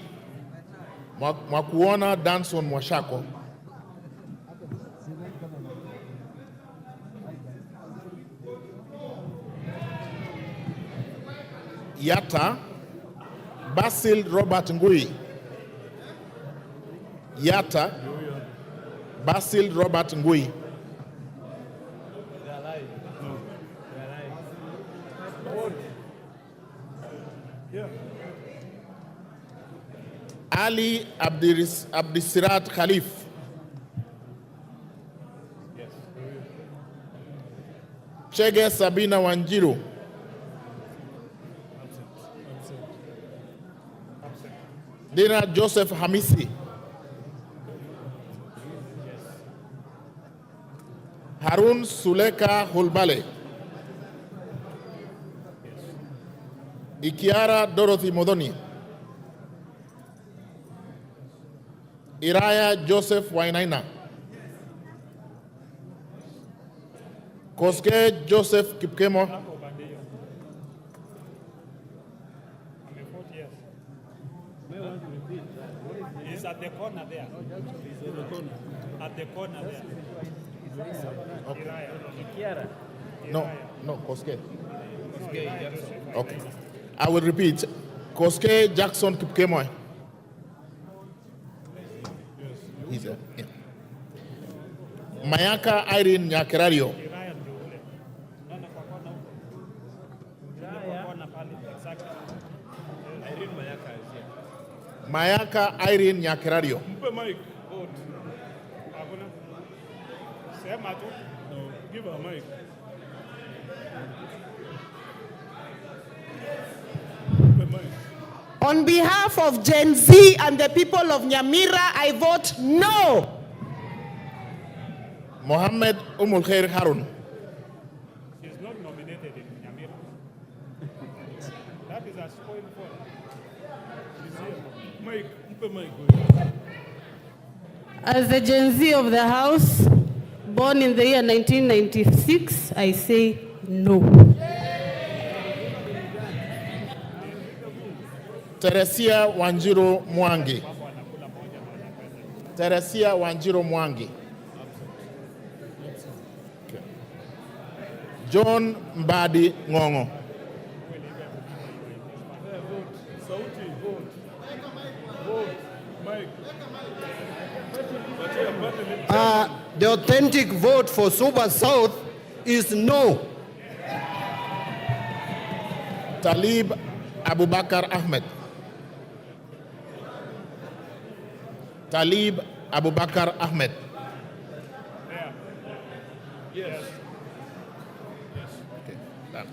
Mwakuona Danson Mwashako. Yata Basil Robert Ngui. Yata Basil Robert Ngui. Ali Abdisirat Khalif. Chege Sabina Wanjiru. Dina Joseph Hamisi. Harun Suleka Hulbale. Ikiara Dorothy Modoni. Iraya Joseph Wainaina. Koske Joseph Kipkemo. He's at the corner there. At the corner there. Okay. No, Koske. Okay. I will repeat. Koske Jackson Kipkemo. He's there. Yeah. Mayaka Irene Nyakerario. Mayaka Irene Nyakerario. Mpe mic. Vote. Hakuna. Sema tu. No, give her mic. On behalf of Gen Z and the people of Nyamira, I vote no. Mohammed Umul Khair Harun. She's not nominated in Nyamira. That is a spoil for her. She's here. Mic. Mpe mic. As the Gen Z of the House, born in the year 1996, I say no. Teresia Wanjiru Mwangi. Teresia Wanjiru Mwangi. Okay. John Mbadi Ngongo. The authentic vote for Suba South is no. Talib Abubakar Ahmed. Talib Abubakar Ahmed. Yes. Okay, done.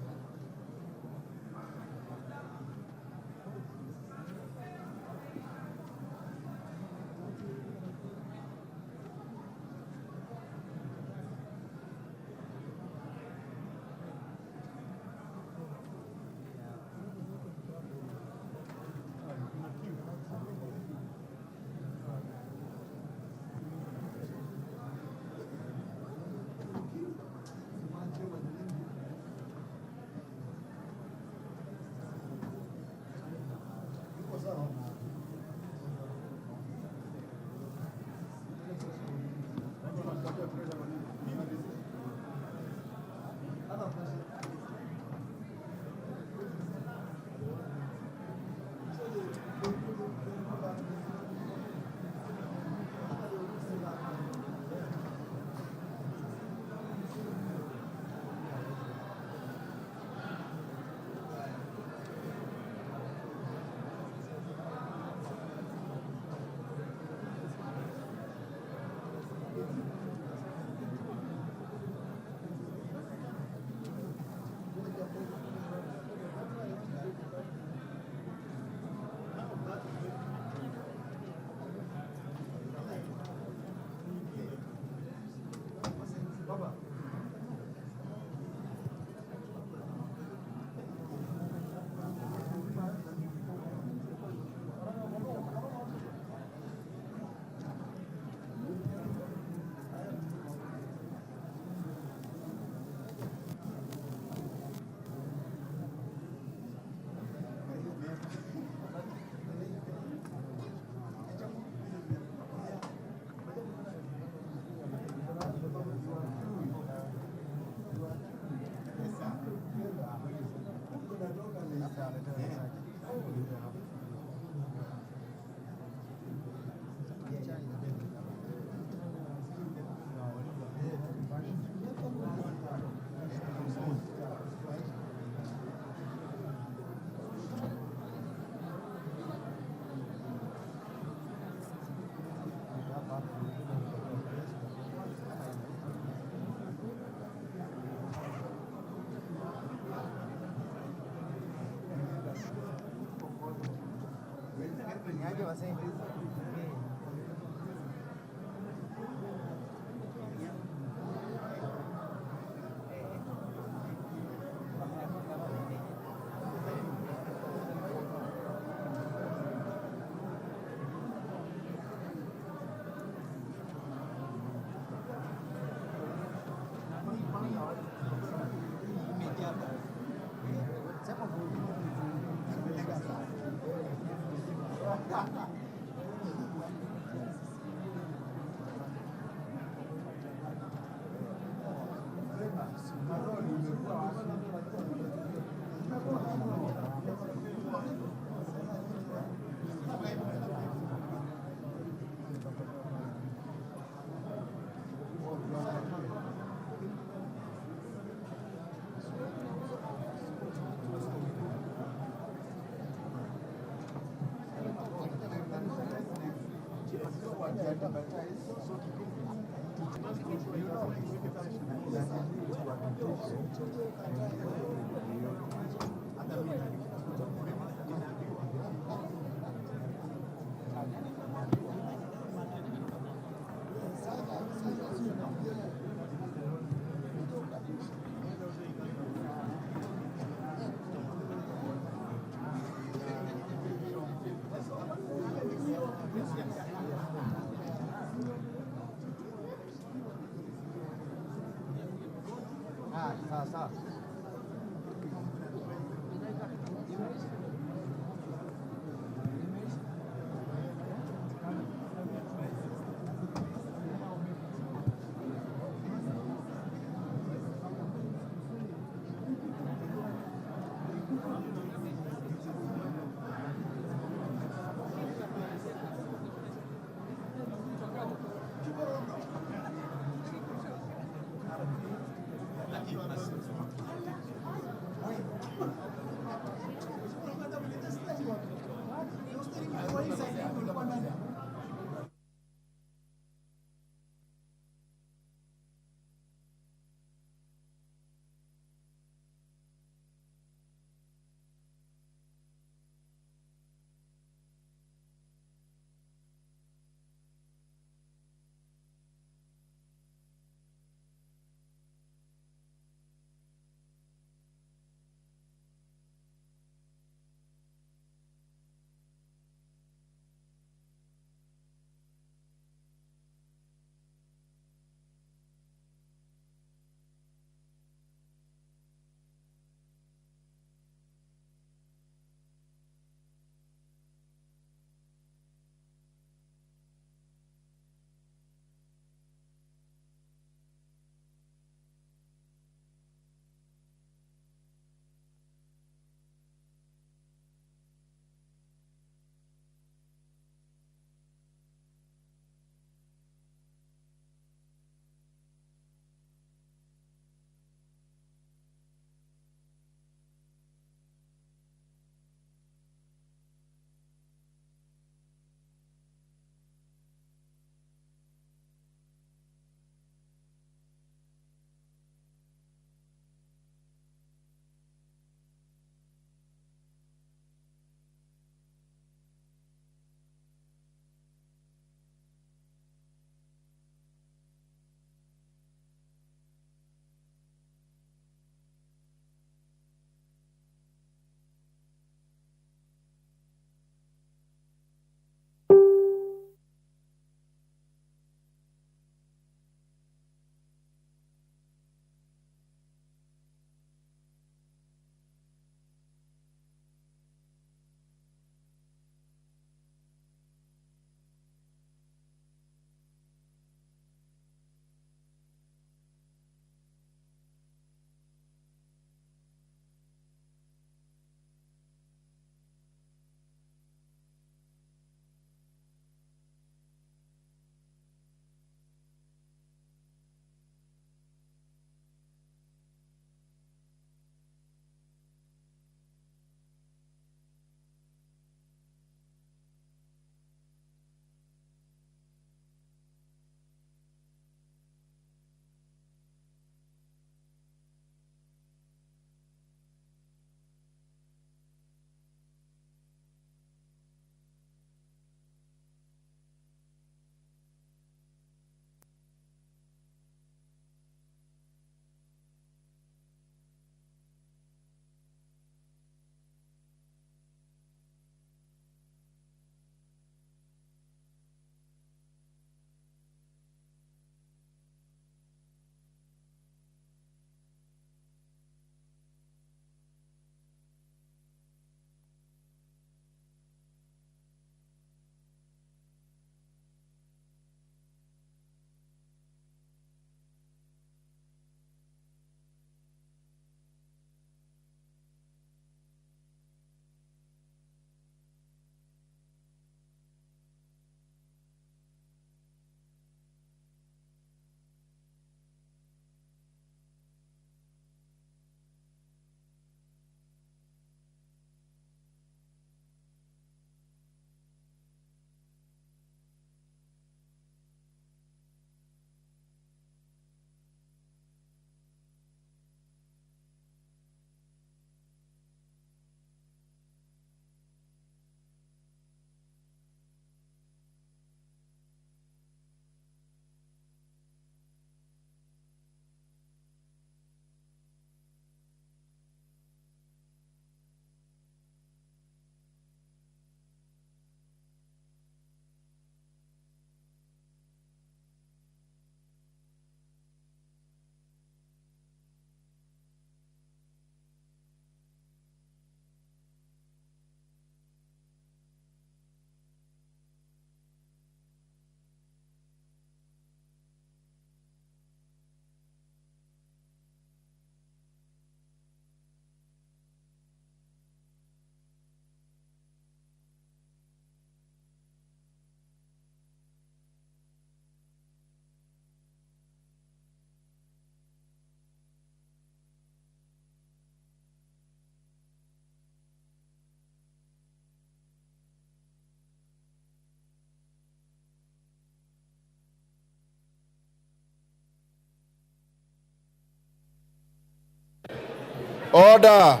Order.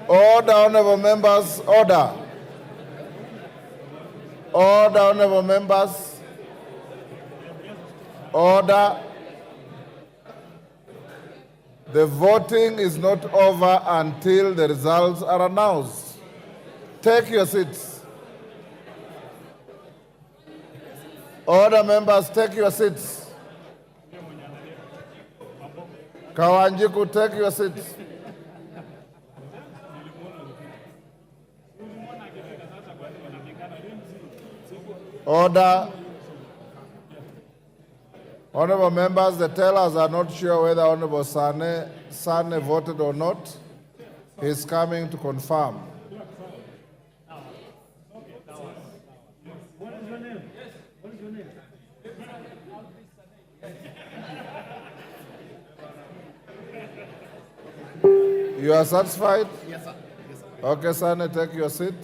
Order, honorable members, order. Order, honorable members. Order. The voting is not over until the results are announced. Take your seats. Order, members, take your seats. Kawanjiku, take your seats. Order. Honorable members, the tellers are not sure whether Honorable Sane voted or not. He's coming to confirm. What is your name? What is your name? You are satisfied? Yes, sir. Yes, sir. Okay, Sane, take your seat.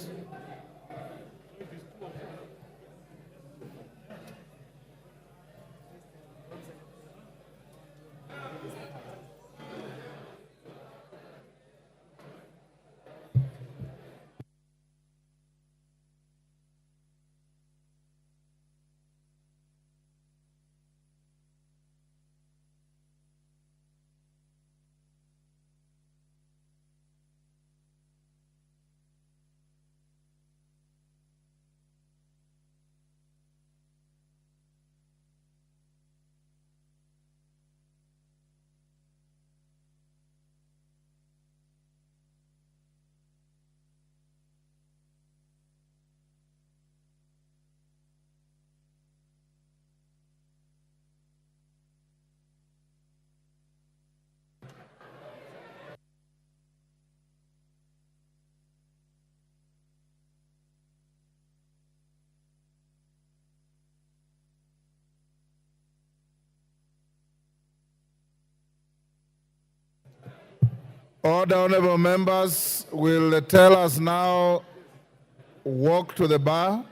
Order, honorable members, will the tellers now walk to the bar?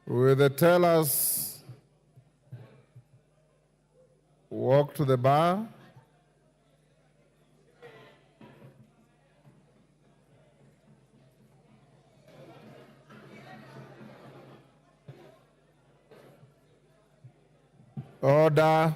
Will the tellers walk to the bar? Order.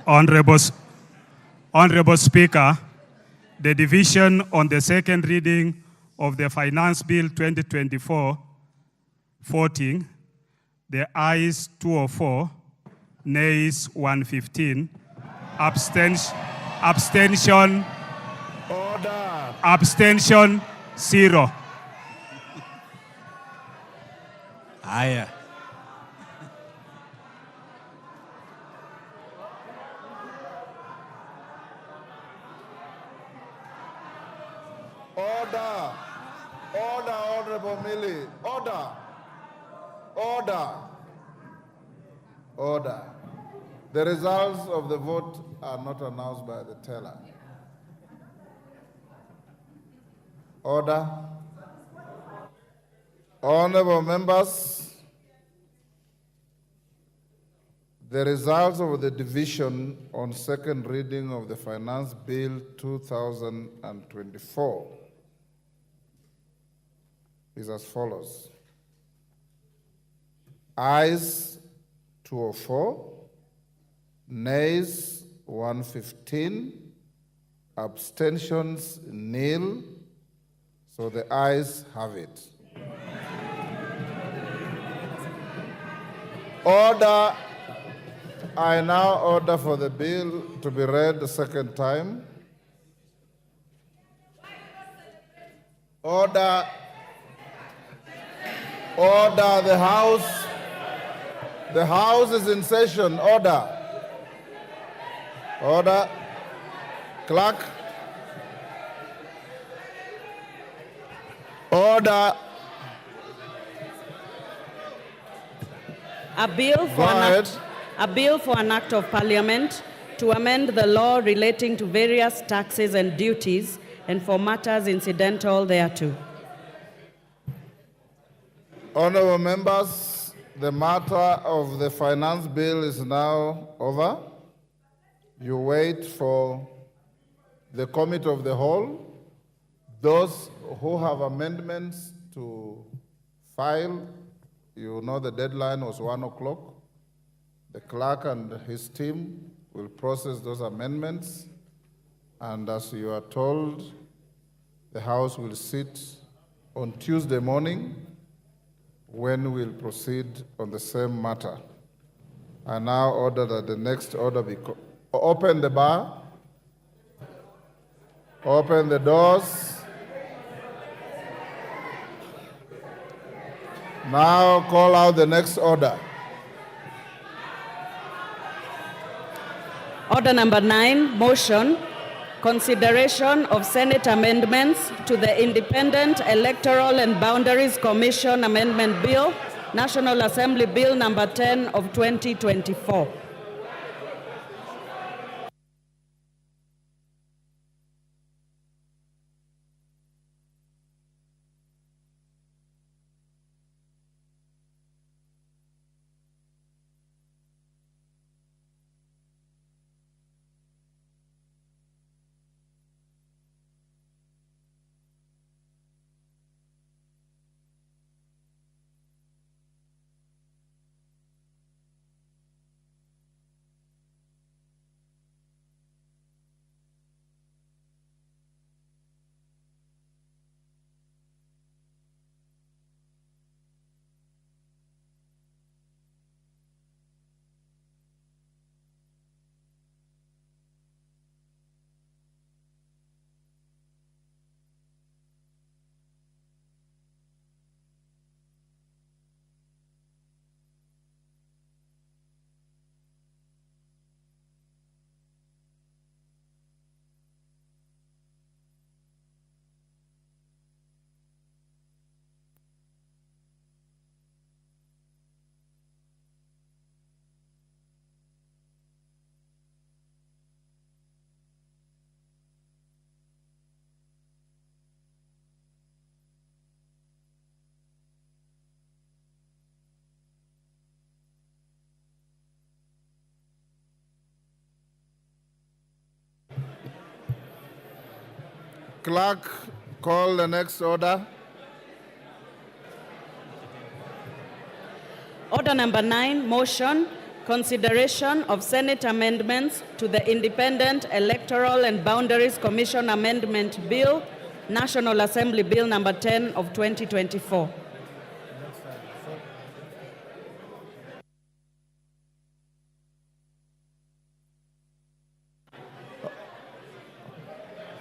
Honorable Speaker, the division on the second reading of the Finance Bill 2024 voting, the ayes 204, nays 115, abstention, Order. abstention 0. Haya. Order. Order, Honorable Millie. Order. Order. Order. The results of the vote are not announced by the teller. Order. Honorable members, the results of the division on second reading of the Finance Bill 2024 is as follows. Ayes 204, nays 115, abstentions nil. So the ayes have it. Order. I now order for the bill to be read the second time. Order. Order, the House is in session. Order. Order. Clerk. Order. A bill for an act of parliament to amend the law relating to various taxes and duties and for matters incidental thereto. Honorable members, the matter of the finance bill is now over. You wait for the committee of the whole. Those who have amendments to file, you know the deadline was 1 o'clock. The clerk and his team will process those amendments. And as you are told, the House will sit on Tuesday morning when we'll proceed on the same matter. I now order that the next order be open the bar, open the doors. Now call out the next order. Order number 9, motion, consideration of Senate amendments to the Independent Electoral and Boundaries Commission Amendment Bill, National Assembly Bill number 10 of 2024. Clerk, call the next order. Order number 9, motion, consideration of Senate amendments to the Independent Electoral and Boundaries Commission Amendment Bill, National Assembly Bill number 10 of 2024.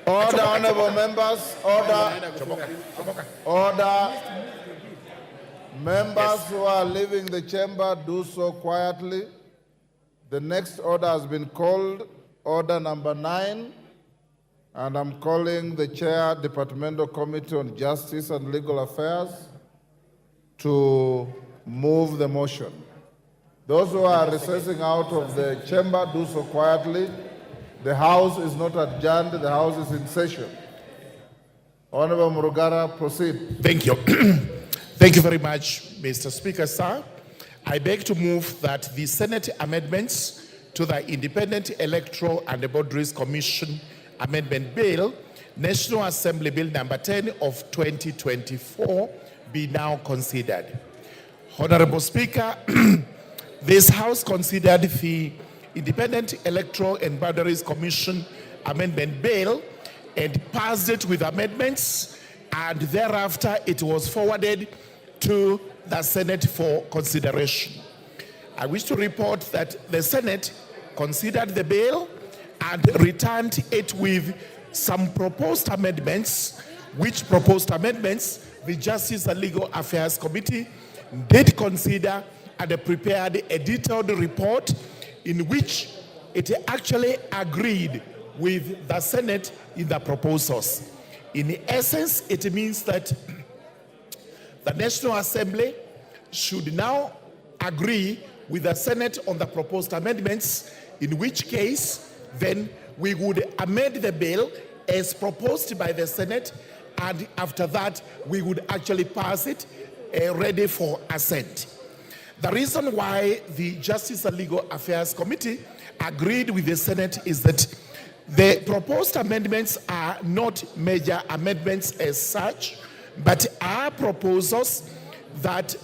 Order, honorable members, order. Order. Members who are leaving the chamber, do so quietly. The next order has been called, order number 9, and I'm calling the Chair, Departmental Committee on Justice and Legal Affairs to move the motion. Those who are recessing out of the chamber, do so quietly. The House is not adjourned, the House is in session. Honorable Murugara, proceed. Thank you. Thank you very much, Mr. Speaker, sir. I beg to move that the Senate amendments to the Independent Electoral and Boundaries Commission Amendment Bill, National Assembly Bill number 10 of 2024, be now considered. Honorable Speaker, this House considered the Independent Electoral and Boundaries Commission Amendment Bill and passed it with amendments, and thereafter it was forwarded to the Senate for consideration. I wish to report that the Senate considered the bill and returned it with some proposed amendments, which proposed amendments the Justice and Legal Affairs Committee did consider and prepared a detailed report in which it actually agreed with the Senate in the proposals. In essence, it means that the National Assembly should now agree with the Senate on the proposed amendments, in which case then we would amend the bill as proposed by the Senate, and after that we would actually pass it ready for assent. The reason why the Justice and Legal Affairs Committee agreed with the Senate is that the proposed amendments are not major amendments as such, but are proposals that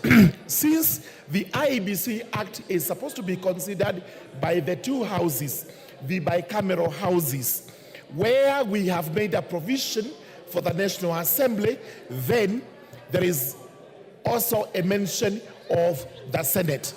since the IEBC Act is supposed to be considered by the two houses, the bicameral houses, where we have made a provision for the National Assembly, then there is also a mention of the Senate.